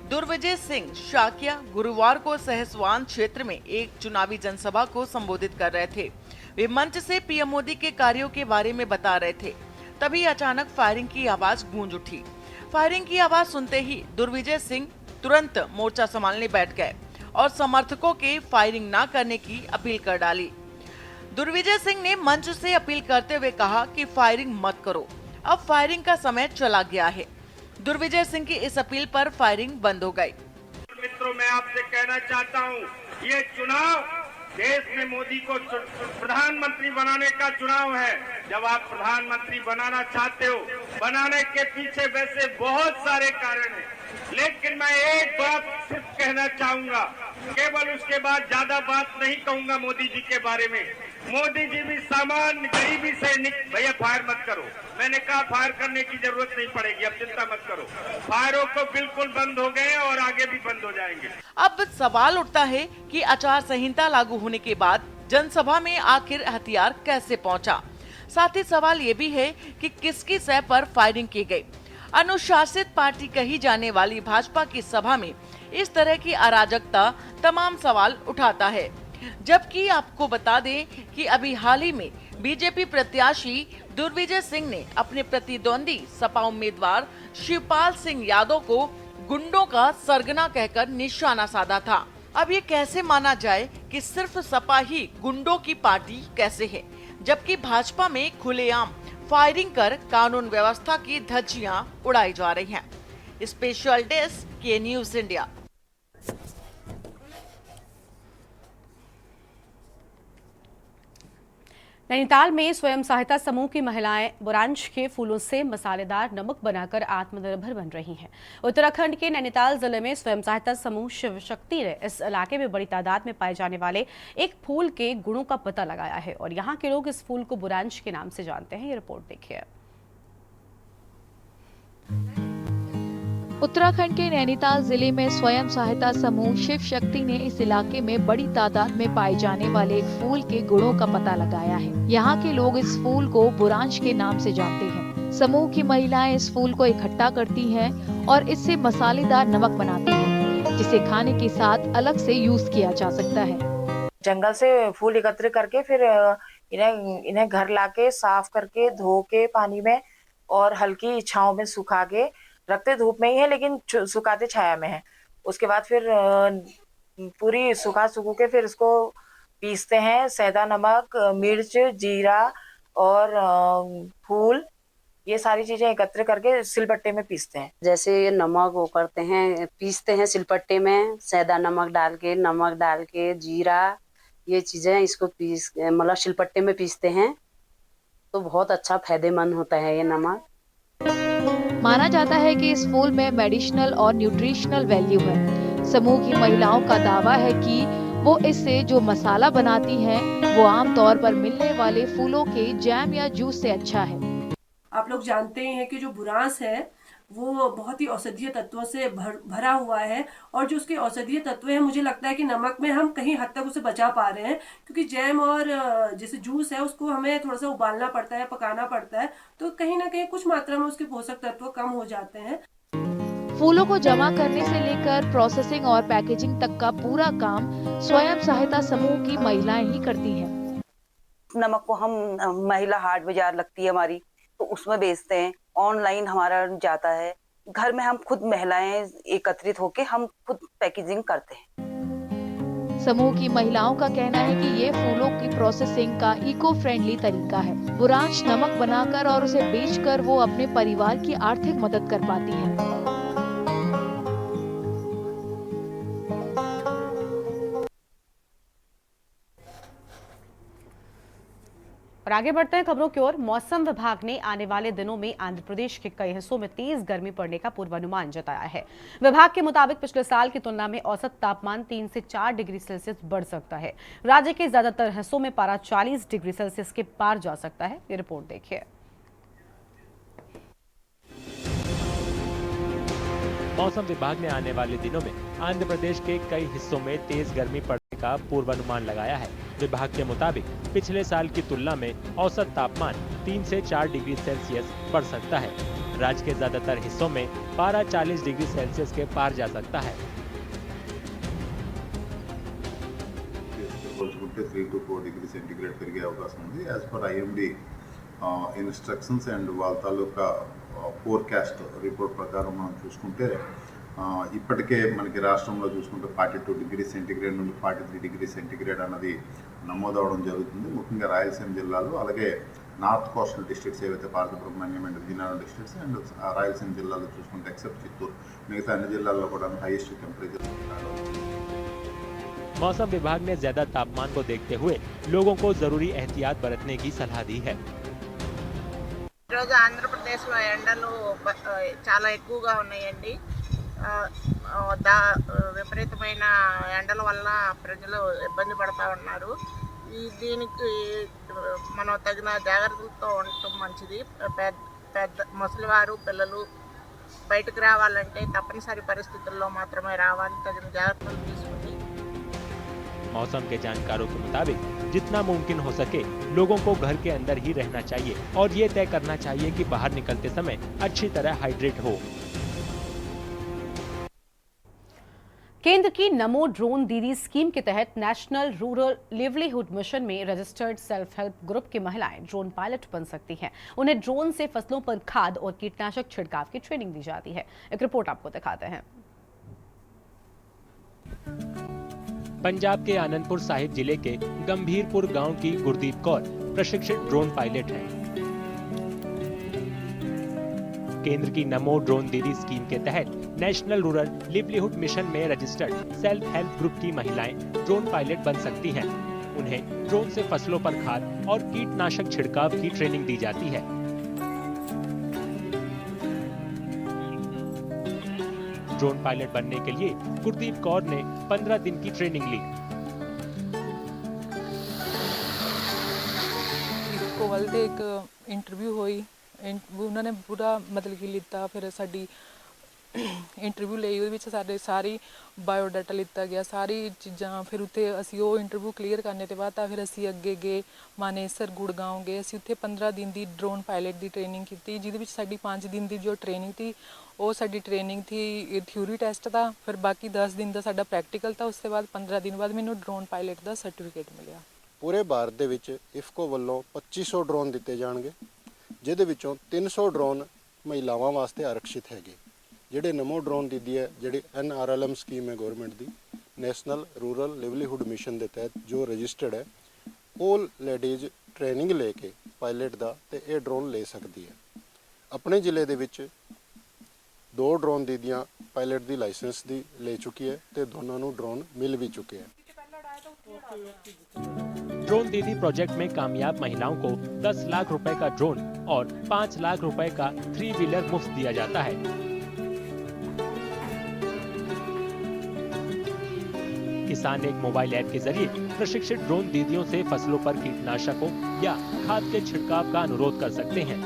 दुर्विजय सिंह शाक्य गुरुवार को सहसवान क्षेत्र में एक चुनावी जनसभा को संबोधित कर रहे थे। वे मंच से पीएम मोदी के कार्यों के बारे में बता रहे थे, तभी अचानक फायरिंग की आवाज गूंज उठी। फायरिंग की आवाज सुनते ही दुर्विजय सिंह तुरंत मोर्चा संभालने बैठ गए और समर्थकों के फायरिंग न करने की अपील कर डाली। दुर्विजय सिंह ने मंच से अपील करते हुए कहा कि फायरिंग मत करो, अब फायरिंग का समय चला गया है। दुर्विजय सिंह की इस अपील पर फायरिंग बंद हो गई। मित्रों, मैं आपसे कहना चाहता हूँ, ये चुनाव देश में मोदी को प्रधानमंत्री बनाने का चुनाव है। जब आप प्रधानमंत्री बनाना चाहते हो, बनाने के पीछे वैसे बहुत सारे कारण हैं, लेकिन मैं एक बात सिर्फ कहना चाहूंगा, केवल उसके बाद ज्यादा बात नहीं कहूंगा मोदी जी के बारे में। मोदी जी भी सामान्य गरीबी से भैया फायर मत करो, मैंने कहा फायर करने की जरूरत नहीं पड़ेगी, अब चिंता मत करो। फायरों को बिल्कुल बंद हो गए और आगे भी बंद हो जाएंगे। अब सवाल उठता है कि आचार संहिता लागू होने के बाद जनसभा में आखिर हथियार कैसे पहुंचा। साथ ही सवाल ये भी है कि किसकी सह पर फायरिंग की गई। अनुशासित पार्टी कही जाने वाली भाजपा की सभा में इस तरह की अराजकता तमाम सवाल उठाता है। जबकि आपको बता दें कि अभी हाल ही में बीजेपी प्रत्याशी दुर्विजय सिंह ने अपने प्रतिद्वंदी सपा उम्मीदवार शिवपाल सिंह यादव को गुंडों का सरगना कहकर निशाना साधा था। अब ये कैसे माना जाए कि सिर्फ सपा ही गुंडों की पार्टी कैसे है, जबकि भाजपा में खुलेआम फायरिंग कर कानून व्यवस्था की धज्जियां उड़ाई जा रही हैं। स्पेशल डेस्क के न्यूज इंडिया। नैनीताल में स्वयं सहायता समूह की महिलाएं बुरांश के फूलों से मसालेदार नमक बनाकर आत्मनिर्भर बन रही हैं। उत्तराखंड के नैनीताल जिले में स्वयं सहायता समूह शिव शक्ति ने इस इलाके में बड़ी तादाद में पाए जाने वाले एक फूल के गुणों का पता लगाया है और यहाँ के लोग इस फूल को बुरांश के नाम से जानते हैं। ये रिपोर्ट देखिए। उत्तराखंड के नैनीताल जिले में स्वयं सहायता समूह शिव शक्ति ने इस इलाके में बड़ी तादाद में पाए जाने वाले एक फूल के गुणों का पता लगाया है। यहाँ के लोग इस फूल को बुरांश के नाम से जानते हैं। समूह की महिलाएं इस फूल को इकट्ठा करती हैं और इससे मसालेदार नमक बनाती हैं, जिसे खाने के साथ अलग से यूज किया जा सकता है। जंगल से फूल एकत्र करके फिर इन्हें घर लाके साफ करके धो के पानी में और हल्की छांव में सुखा के रखते, धूप में ही है लेकिन सुखाते छाया में है। उसके बाद फिर पूरी सुखू के फिर इसको पीसते हैं। सेंधा नमक, मिर्च, जीरा और फूल, ये सारी चीजें एकत्र करके सिलबट्टे में पीसते हैं। जैसे नमक वो करते हैं, पीसते हैं सिलबट्टे में, सेंधा नमक डाल के जीरा, ये चीजें इसको पीस मतलब सिलबट्टे में पीसते हैं तो बहुत अच्छा फायदेमंद होता है ये नमक। माना जाता है कि इस फूल में मेडिसिनल और न्यूट्रिशनल वैल्यू है। समूह की महिलाओं का दावा है कि वो इससे जो मसाला बनाती हैं वो आमतौर पर मिलने वाले फूलों के जैम या जूस से अच्छा है। आप लोग जानते हैं कि जो बुरांस है वो बहुत ही औषधीय तत्वों से भरा हुआ है और जो उसके औषधीय तत्व है, मुझे लगता है कि नमक में हम कहीं हद तक उसे बचा पा रहे हैं, क्योंकि जैम और जैसे जूस है उसको हमें थोड़ा सा उबालना पड़ता है, पकाना पड़ता है, तो कहीं ना कहीं कुछ मात्रा में उसके पोषक तत्व कम हो जाते हैं। फूलों को जमा करने से लेकर प्रोसेसिंग और पैकेजिंग तक का पूरा काम स्वयं सहायता समूह की महिलाएं ही करती हैं। नमक को हम महिला हाट बाजार लगती है हमारी, तो उसमें बेचते हैं। ऑनलाइन हमारा जाता है। घर में हम खुद महिलाएं एकत्रित होके हम खुद पैकेजिंग करते हैं। समूह की महिलाओं का कहना है कि ये फूलों की प्रोसेसिंग का इको फ्रेंडली तरीका है। बुरांश नमक बनाकर और उसे बेचकर वो अपने परिवार की आर्थिक मदद कर पाती हैं। और आगे बढ़ते हैं खबरों की ओर। मौसम विभाग ने आने वाले दिनों में आंध्र प्रदेश के कई हिस्सों में तेज गर्मी पड़ने का पूर्वानुमान जताया है। विभाग के मुताबिक पिछले साल की तुलना में औसत तापमान 3 से 4 डिग्री सेल्सियस बढ़ सकता है। राज्य के ज्यादातर हिस्सों में पारा 40 डिग्री सेल्सियस के पार जा सकता है। ये रिपोर्ट देखिए। मौसम विभाग ने आने वाले दिनों में आंध्र प्रदेश के कई हिस्सों में तेज गर्मी पड़ने का पूर्वानुमान लगाया है। विभाग के मुताबिक पिछले साल की तुलना में औसत तापमान 3 से 4 डिग्री सेल्सियस बढ़ सकता है। राज्य के ज्यादातर हिस्सों में पारा 40 डिग्री सेल्सियस के पार जा सकता है। 3 to 4 डिग्री सेंटीग्रेड పెరిగే అవకాశం ఉంది. As per IMD instructions and వాళ్ళ తాలూకా ఫోర్కాస్ట్ రిపోర్ట్ ప్రకారం మనం చూసుకుంటే ఇప్పటికే మనకి రాష్ట్రంలో చూసుకుంటే 42 డిగ్రీ సెంటీగ్రేడ్ నుండి 43 డిగ్రీ సెంటీగ్రేడ్ అన్నది నమోదవడం జరుగుతుంది. ముఖ్యంగా రాయలసీమ జిల్లాలో, అలాగే నార్త్ కోస్టల్ డిస్ట్రిక్ట్స్ ఏవైతే Parvathipuram and Vizianagaram districts and Rayalaseema జిల్లాలో చూసుకుంటే ఎక్సెప్ట్ చిత్తూరు మిగతా అన్ని జిల్లాల్లో కూడా హైయెస్ట్ టెంపరేచర్. मौसम विभाग ने ज्यादा तापमान को देखते हुए लोगों को जरूरी एहतियात बरतने की सलाह दी है। ఈరోజు ఆంధ్రప్రదేశ్లో ఎండలు చాలా ఎక్కువగా ఉన్నాయండి. విపరీతమైన ఎండల వల్ల ప్రజలు ఇబ్బంది పడతా ఉన్నారు. దీనికి మనం తగిన జాగ్రత్తలతో ఉండటం మంచిది. పెద్ద ముసలివారు, పిల్లలు బయటకు రావాలంటే తప్పనిసరి పరిస్థితుల్లో మాత్రమే రావాలి. తగిన జాగ్రత్తలు తీసుకుని मौसम के जानकारों के मुताबिक जितना मुमकिन हो सके लोगों को घर के अंदर ही रहना चाहिए और ये तय करना चाहिए कि बाहर निकलते समय अच्छी तरह हाइड्रेट हो। केंद्र की नमो ड्रोन दीदी स्कीम के तहत नेशनल रूरल लिवलीहुड मिशन में रजिस्टर्ड सेल्फ हेल्प ग्रुप की महिलाएं ड्रोन पायलट बन सकती हैं। उन्हें ड्रोन से फसलों पर खाद और कीटनाशक छिड़काव की ट्रेनिंग दी जाती है। एक रिपोर्ट आपको दिखाते हैं। पंजाब के आनंदपुर साहिब जिले के गंभीरपुर गांव की गुरदीप कौर प्रशिक्षित ड्रोन पायलट है। केंद्र की नमो ड्रोन दीदी स्कीम के तहत नेशनल रूरल लिवलीहुड मिशन में रजिस्टर्ड सेल्फ हेल्प ग्रुप की महिलाएं ड्रोन पायलट बन सकती हैं। उन्हें ड्रोन से फसलों पर खाद और कीटनाशक छिड़काव की ट्रेनिंग दी जाती है। ड्रोन पायलट बनने के लिए गुरदीप कौर ने 15 दिन की ट्रेनिंग ली। इसको ਵੱਲ ਦੇ ਇੱਕ ਇੰਟਰਵਿਊ ਹੋਈ ਉਹਨਾਂ ਨੇ ਪੂਰਾ ਮਤਲਬ ਕਿ ਲਿੱਤਾ ਫਿਰ ਸਾਡੀ ਇੰਟਰਵਿਊ ਲਈ ਉਹਦੇ ਵਿੱਚ ਸਾਡੇ ਸਾਰੀ ਬਾਇਓਡਾਟਾ ਲਿੱਤਾ ਗਿਆ ਸਾਰੀ ਚੀਜ਼ਾਂ ਫਿਰ ਉੱਥੇ ਅਸੀਂ ਉਹ ਇੰਟਰਵਿਊ ਕਲੀਅਰ ਕਰਨੇ ਤੋਂ ਬਾਅਦ ਤਾਂ ਫਿਰ ਅਸੀਂ ਅੱਗੇ ਗਏ ਮਾਨੇਸਰ ਗੁੜਗਾਉਂ ਗਏ ਅਸੀਂ ਉੱਥੇ 15 ਦਿਨ ਦੀ ਡਰੋਨ ਪਾਇਲਟ ਦੀ ਟ੍ਰੇਨਿੰਗ ਕੀਤੀ ਜਿਹਦੇ ਵਿੱਚ ਸਾਡੀ 5 ਦਿਨ ਦੀ ਜੋ ਟ੍ਰੇਨਿੰਗ ਸੀ ਉਹ ਸਾਡੀ ਟ੍ਰੇਨਿੰਗ ਥੀ ਥਿਊਰੀ ਟੈਸਟ ਦਾ ਫਿਰ ਬਾਕੀ 10 ਦਿਨ ਦਾ ਸਾਡਾ ਪ੍ਰੈਕਟੀਕਲ ਤਾਂ ਉਸ ਤੋਂ ਬਾਅਦ 15 ਦਿਨ ਬਾਅਦ ਮੈਨੂੰ ਡਰੋਨ ਪਾਇਲਟ ਦਾ ਸਰਟੀਫਿਕੇਟ ਮਿਲਿਆ। ਪੂਰੇ ਭਾਰਤ ਦੇ ਵਿੱਚ ਇਫਕੋ ਵੱਲੋਂ 2500 ਡਰੋਨ ਦਿੱਤੇ ਜਾਣਗੇ ਜਿਹਦੇ ਵਿੱਚੋਂ 300 ਡਰੋਨ ਮਹਿਲਾਵਾਂ ਵਾਸਤੇ ਆਰਕਸ਼ਿਤ ਹੈਗੇ। ਜਿਹੜੇ ਨਮੋ ਡਰੋਨ ਦੀਦੀ ਹੈ ਜਿਹੜੀ NRLM ਸਕੀਮ ਹੈ ਗਵਰਨਮੈਂਟ ਦੀ ਨੈਸ਼ਨਲ ਰੂਰਲ ਲਿਵਲੀਹੁਡ ਮਿਸ਼ਨ ਦੇ ਤਹਿਤ ਜੋ ਰਜਿਸਟਰਡ ਹੈ ਉਹ ਲੇਡੀਜ਼ ਟ੍ਰੇਨਿੰਗ ਲੈ ਕੇ ਪਾਇਲਟ ਦਾ ਤੇ ਇਹ ਡਰੋਨ ਲੈ ਸਕਦੀ ਹੈ। ਆਪਣੇ ਜ਼ਿਲ੍ਹੇ ਦੇ ਵਿੱਚ 2 ਡਰੋਨ ਦੀਦੀਆਂ ਪਾਇਲਟ ਦੀ ਲਾਇਸੈਂਸ ਦੀ ਲੈ ਚੁੱਕੀ ਹੈ ਤੇ ਦੋਨਾਂ ਨੂੰ ਡਰੋਨ ਮਿਲ ਵੀ ਚੁੱਕੇ ਹੈ। ड्रोन दीदी प्रोजेक्ट में कामयाब महिलाओं को 10 लाख रुपए का ड्रोन और 5 लाख रुपए का 3 व्हीलर मुफ्त दिया जाता है। किसान एक मोबाइल ऐप के जरिए प्रशिक्षित ड्रोन दीदियों से फसलों पर कीटनाशकों या खाद के छिड़काव का अनुरोध कर सकते हैं।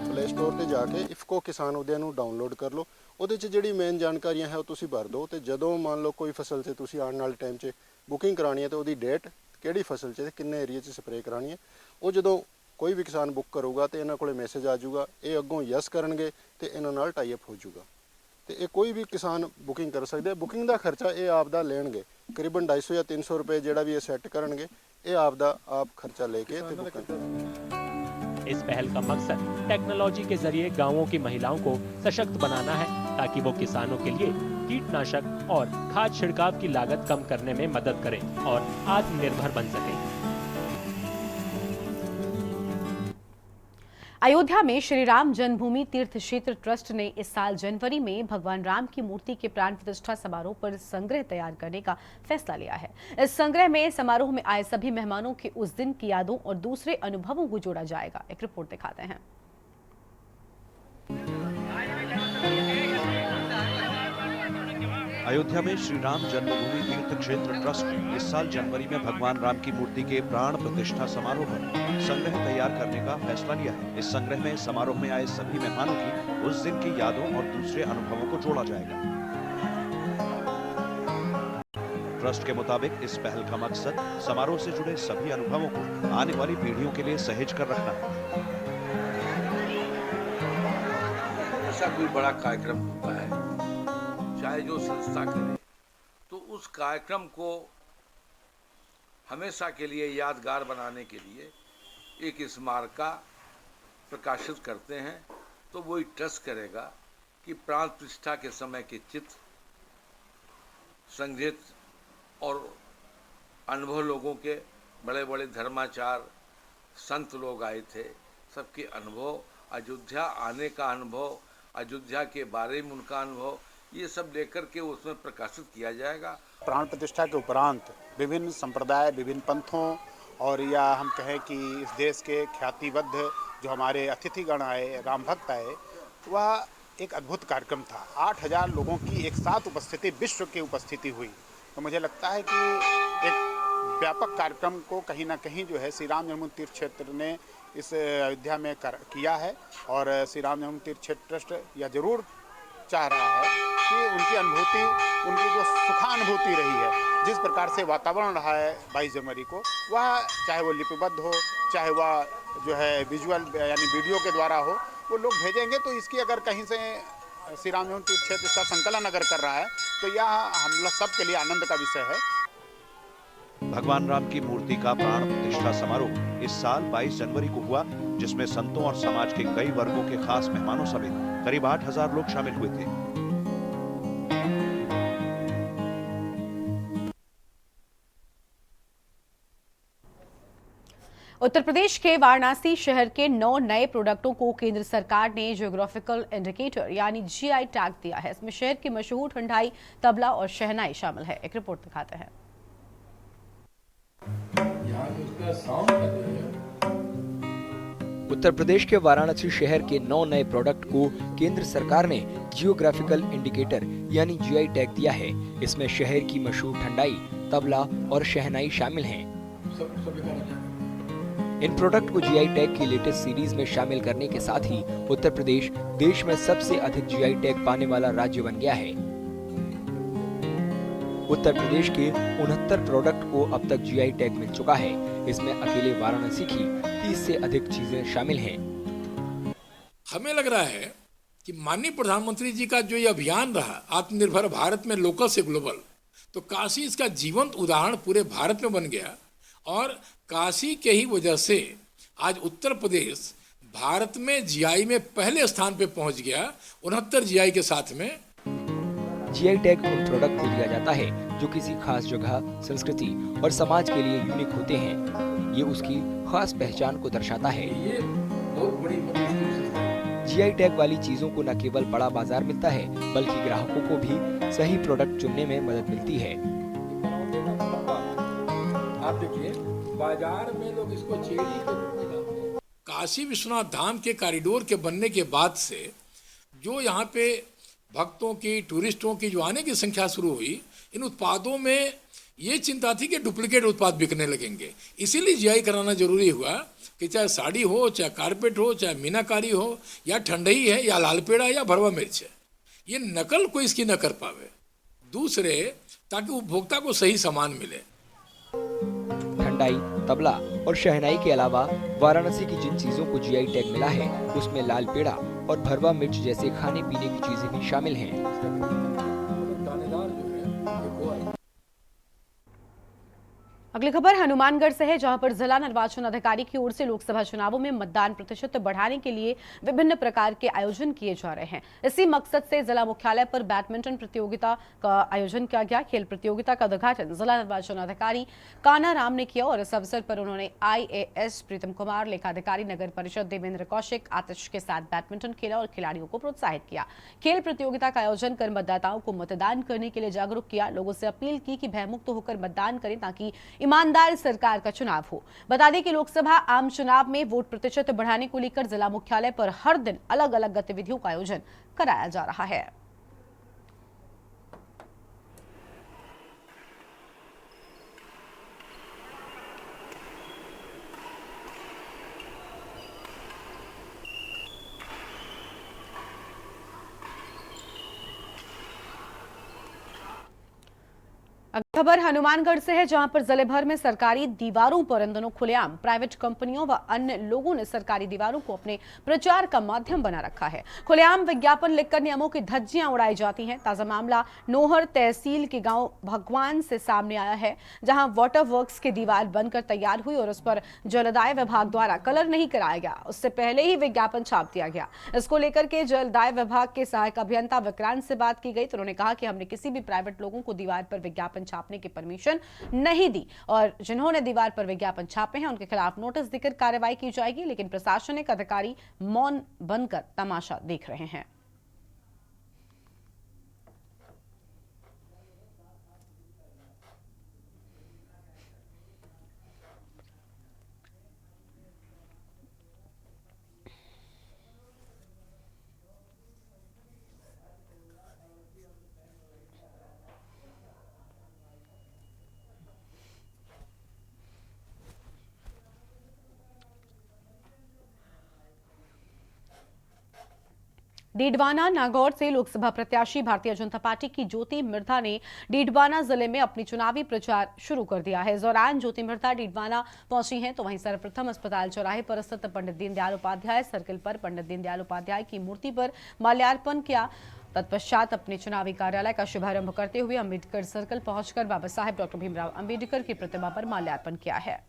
प्ले स्टोर ਤੇ ਜਾ ਕੇ ਇਫਕੋ ਕਿਸਾਨ ਉਦਿਆ ਨੂੰ ਡਾਊਨਲੋਡ ਕਰ ਲਓ। ਉਹਦੇ 'ਚ ਜਿਹੜੀ ਮੇਨ ਜਾਣਕਾਰੀਆਂ ਹੈ ਉਹ ਤੁਸੀਂ ਭਰ ਦਿਓ ਤੇ ਜਦੋਂ ਮੰਨ ਲਓ ਕੋਈ ਫਸਲ 'ਤੇ ਤੁਸੀਂ ਆਉਣ ਵਾਲੇ ਟਾਈਮ 'ਚ ਬੁਕਿੰਗ ਕਰਾਣੀ ਹੈ ਤੇ ਉਹਦੀ ਡੇਟ ਕਿਹੜੀ ਫਸਲ 'ਚ ਤੇ ਕਿੰਨੇ ਏਰੀਆ 'ਚ ਸਪਰੇਅ ਕਰਾਣੀ ਹੈ ਉਹ ਜਦੋਂ ਕੋਈ ਵੀ ਕਿਸਾਨ ਬੁੱਕ ਕਰੂਗਾ ਤੇ ਇਹਨਾਂ ਕੋਲੇ ਮੈਸੇਜ ਆ ਜਾਊਗਾ ਇਹ ਅੱਗੋਂ ਯੈਸ ਕਰਨਗੇ ਤੇ ਇਹਨਾਂ ਨਾਲ ਟਾਈ ਅਪ ਹੋ ਜਾਊਗਾ ਤੇ ਇਹ ਕੋਈ ਵੀ ਕਿਸਾਨ ਬੁਕਿੰਗ ਕਰ ਸਕਦੇ ਬੁਕਿੰਗ ਦਾ ਖਰਚਾ ਇਹ ਆਪ ਦਾ ਲੈਣਗੇ ਕਰੀਬਨ 250 ਜਾਂ 300 ਰੁਪਏ ਜਿਹੜਾ ਵੀ ਇਹ ਸੈੱਟ ਕਰਨਗੇ ਇਹ ਆਪ ਦਾ ਆਪ ਖਰਚਾ ਲੈ ਕੇ ਤੇ ਬੁੱਕ ਕਰਨਗੇ। इस पहल का मकसद टेक्नोलॉजी के जरिए गांवों की महिलाओं को सशक्त बनाना है ताकि वो किसानों के लिए कीटनाशक और खाद छिड़काव की लागत कम करने में मदद करें और आत्मनिर्भर बन सकें। अयोध्या में श्री राम जन्मभूमि तीर्थ क्षेत्र ट्रस्ट ने इस साल जनवरी में भगवान राम की मूर्ति के प्राण प्रतिष्ठा समारोह पर संग्रह तैयार करने का फैसला लिया है। इस संग्रह में समारोह में आए सभी मेहमानों के उस दिन की यादों और दूसरे अनुभवों को जोड़ा जाएगा। एक रिपोर्ट दिखाते हैं। अयोध्या में श्री राम जन्मभूमि तीर्थ क्षेत्र ट्रस्ट ने इस साल जनवरी में भगवान राम की मूर्ति के प्राण प्रतिष्ठा समारोह पर संग्रह तैयार करने का फैसला लिया है। इस संग्रह में समारोह में आए सभी मेहमानों की उस दिन की यादों और दूसरे अनुभवों को जोड़ा जाएगा। ट्रस्ट के मुताबिक इस पहल का मकसद समारोह से जुड़े सभी अनुभवों को आने वाली पीढ़ियों के लिए सहेज कर रखना है। ऐसा कोई बड़ा कार्यक्रम होता है चाहे जो संस्था करे तो उस कार्यक्रम को हमेशा के लिए यादगार बनाने के लिए एक स्मारका प्रकाशित करते हैं तो वही ट्रस्ट करेगा कि प्राण प्रतिष्ठा के समय के चित्र संग्रहित और अनुभव लोगों के बड़े बड़े धर्माचार संत लोग आए थे सबके अनुभव अयोध्या आने का अनुभव अयोध्या के बारे में उनका अनुभव ये सब लेकर के उसमें प्रकाशित किया जाएगा। प्राण प्रतिष्ठा के उपरांत विभिन्न संप्रदाय विभिन्न पंथों और या हम कहें कि इस देश के ख्यातिबद्ध जो हमारे अतिथिगण आए राम भक्त आए वह एक अद्भुत कार्यक्रम था। 8000 लोगों की एक साथ उपस्थिति विश्व की उपस्थिति हुई तो मुझे लगता है कि एक व्यापक कार्यक्रम को कहीं ना कहीं जो है श्री राम जन्मभूमि तीर्थ क्षेत्र ने इस अयोध्या में किया है और श्री राम जन्मभूमि तीर्थ क्षेत्र ट्रस्ट यह जरूर चाह रहा है कि उनकी अनुभूति उनकी जो सुखानुभूति रही है जिस प्रकार से वातावरण रहा है 22 जनवरी को वह चाहे वो लिपिबद्ध हो चाहे वह जो है विजुअल यानी वीडियो के द्वारा हो वो लोग भेजेंगे तो इसकी अगर कहीं से श्री राम जन्मभूमि तीर्थ क्षेत्र इसका संकलन अगर कर रहा है तो यह हम लोग सबके लिए आनंद का विषय है। भगवान राम की मूर्ति का प्राण प्रतिष्ठा समारोह इस साल 22 जनवरी को हुआ, जिसमें संतों और समाज के कई वर्गों के खास मेहमानों समेत करीब 8,000 लोग शामिल हुए थे। उत्तर प्रदेश के वाराणसी शहर के 9 नए प्रोडक्टों को केंद्र सरकार ने जियोग्राफिकल इंडिकेटर यानी जीआई टैग दिया है। इसमें शहर की मशहूर ठंडाई, तबला और शहनाई शामिल है। एक रिपोर्ट दिखाते हैं। उत्तर प्रदेश के वाराणसी शहर के 9 नए प्रोडक्ट को केंद्र सरकार ने जियोग्राफिकल इंडिकेटर यानी जीआई टैग दिया है। इसमें शहर की मशहूर ठंडाई, तबला और शहनाई शामिल हैं। इन प्रोडक्ट को जीआई टैग की लेटेस्ट सीरीज में शामिल करने के साथ ही उत्तर प्रदेश देश में सबसे अधिक जीआई टैग पाने वाला राज्य बन गया है। उत्तर प्रदेश के 69 प्रोडक्ट को अब तक जीआई टैग मिल चुका है। इसमें अकेले वाराणसी की 30 से अधिक चीजें शामिल हैं। हमें लग रहा है कि माननीय प्रधानमंत्री जी का जो ये अभियान रहा आत्मनिर्भर भारत में लोकल से ग्लोबल, तो काशी इसका जीवंत उदाहरण पूरे भारत में बन गया और काशी के ही वजह से आज उत्तर प्रदेश भारत में जीआई में पहले स्थान पे पहुंच गया 69 जीआई के साथ में। जीआई टैग उन प्रोडक्ट को दिया जाता है जो किसी खास जगह, संस्कृति और समाज के लिए यूनिक होते हैं। ये उसकी खास पहचान को दर्शाता है। जीआई टैग वाली चीजों को न केवल बड़ा बाजार मिलता है, बल्कि ग्राहकों को भी सही प्रोडक्ट चुनने में मदद मिलती है। आप देखिए बाजार में लोग इसको चेरी के रूप में लाते हैं। काशी विश्वनाथ धाम के कॉरिडोर के बनने के बाद से जो यहाँ पे भक्तों की, टूरिस्टों की जो आने की संख्या शुरू हुई, इन उत्पादों में ये चिंता थी कि डुप्लीकेट उत्पाद बिकने लगेंगे। इसीलिए जीआई कराना जरूरी हुआ कि चाहे साड़ी हो, चाहे कारपेट हो, चाहे मीनाकारी हो, या ठंडई है, या लाल पेड़ा, या भरवा मिर्च है, ये नकल कोई इसकी न कर पावे। दूसरे, ताकि उपभोक्ता को सही सामान मिले। ठंडाई, तबला और शहनाई के अलावा वाराणसी की जिन चीजों को जीआई टैग मिला है उसमें लाल पेड़ा और भरवा मिर्च जैसे खाने पीने की चीजें भी शामिल हैं। अगली खबर हनुमानगढ़ से है, जहां पर जिला निर्वाचन अधिकारी की ओर से लोकसभा चुनावों में मतदान प्रतिशत बढ़ाने के लिए विभिन्न प्रकार के आयोजन किए जा रहे हैं। इसी मकसद से जिला मुख्यालय पर बैडमिंटन प्रतियोगिता का आयोजन किया गया। खेल प्रतियोगिता का उद्घाटन जिला निर्वाचन अधिकारी काना राम ने किया और इस अवसर पर उन्होंने IAS प्रीतम कुमार, लेखाधिकारी नगर परिषद देवेंद्र कौशिक, आतिश के साथ बैडमिंटन खेला और खिलाड़ियों को प्रोत्साहित किया। खेल प्रतियोगिता का आयोजन कर मतदाताओं को मतदान करने के लिए जागरूक किया। लोगों से अपील की कि भयमुक्त होकर मतदान करें ताकि ईमानदार सरकार का चुनाव हो। बता दें कि लोकसभा आम चुनाव में वोट प्रतिशत बढ़ाने को लेकर जिला मुख्यालय पर हर दिन अलग अलग गतिविधियों का आयोजन कराया जा रहा है। खबर हनुमानगढ़ से है, जहां पर जिले भर में सरकारी दीवारों पर इन दिनों खुलेआम प्राइवेट कंपनियों व अन्य लोगों ने सरकारी दीवारों को अपने प्रचार का माध्यम बना रखा है। खुलेआम विज्ञापन लिखकर नियमों की धज्जियां उड़ाई जाती हैं। ताजा मामला नोहर तहसील के गांव भगवान से सामने आया है, जहां वाटर वर्क्स की दीवार बनकर तैयार हुई और उस पर जलदाय विभाग द्वारा कलर नहीं कराया गया, उससे पहले ही विज्ञापन छाप दिया गया। इसको लेकर के जलदाय विभाग के सहायक अभियंता विक्रांत से बात की गई तो उन्होंने कहा कि हमने किसी भी प्राइवेट लोगों को दीवार पर विज्ञापन छापने की परमिशन नहीं दी और जिन्होंने दीवार पर विज्ञापन छापे हैं उनके खिलाफ नोटिस देकर कार्रवाई की जाएगी। लेकिन प्रशासनिक अधिकारी मौन बनकर तमाशा देख रहे हैं। डीडवाना नागौर से लोकसभा प्रत्याशी भारतीय जनता पार्टी की ज्योति मिर्धा ने डीडवाना जिले में अपनी चुनावी प्रचार शुरू कर दिया है। इस दौरान ज्योति मिर्धा डीडवाना पहुंची हैं तो वहीं सर्वप्रथम अस्पताल चौराहे पर स्थित पंडित दीनदयाल उपाध्याय सर्किल पर पंडित दीनदयाल उपाध्याय की मूर्ति पर माल्यार्पण किया। तत्पश्चात अपने चुनावी कार्यालय का शुभारंभ करते हुए अम्बेडकर सर्कल पहुंचकर बाबा साहेब डॉक्टर भीमराव अम्बेडकर की प्रतिमा पर माल्यार्पण किया है।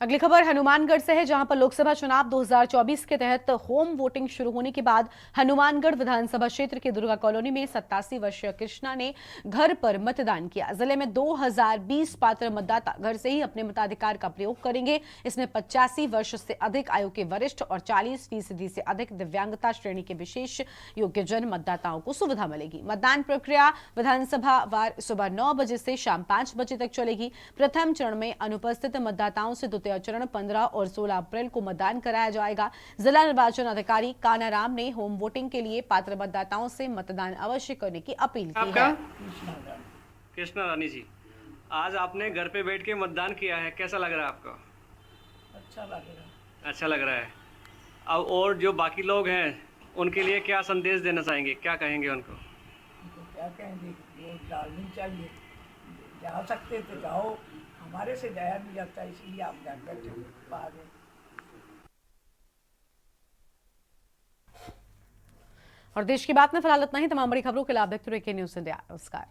अगली खबर हनुमानगढ़ से है, जहां पर लोकसभा चुनाव 2024 के तहत होम वोटिंग शुरू होने के बाद हनुमानगढ़ विधानसभा क्षेत्र के दुर्गा कॉलोनी में 87 वर्षीय कृष्णा ने घर पर मतदान किया। जिले में 2020 पात्र मतदाता घर से ही अपने मताधिकार का प्रयोग करेंगे। इसमें 85 वर्ष से अधिक आयु के वरिष्ठ और 40% से अधिक दिव्यांगता श्रेणी के विशेष योग्यजन मतदाताओं को सुविधा मिलेगी। मतदान प्रक्रिया विधानसभा वार सुबह 9 बजे से शाम 5 बजे तक चलेगी। प्रथम चरण में अनुपस्थित मतदाताओं से द्वितीय चरण 15 और 16 अप्रैल को मतदान कराया जाएगा। जिला निर्वाचन अधिकारी कानाराम ने होम वोटिंग के लिए पात्र मतदाताओं से मतदान अवश्य करने की अपील की है। कृष्णा रानी जी, आज आपने घर पे बैठ के मतदान किया है, कैसा लग रहा है आपको? अच्छा लग रहा है। अच्छा लग रहा है। अब और जो बाकी लोग हैं उनके लिए क्या संदेश देना चाहेंगे, क्या कहेंगे उनको? क्या कहेंगे, वोट डालनी चाहिए, जा सकते तो जाओ, हमारे से जाया नहीं जाता, इसलिए आप घर बैठे पा गए। और देश की बात में फिलहाल इतना ही। तमाम बड़ी खबरों के लिए आप देखते रहिए न्यूज़ इंडिया। नमस्कार।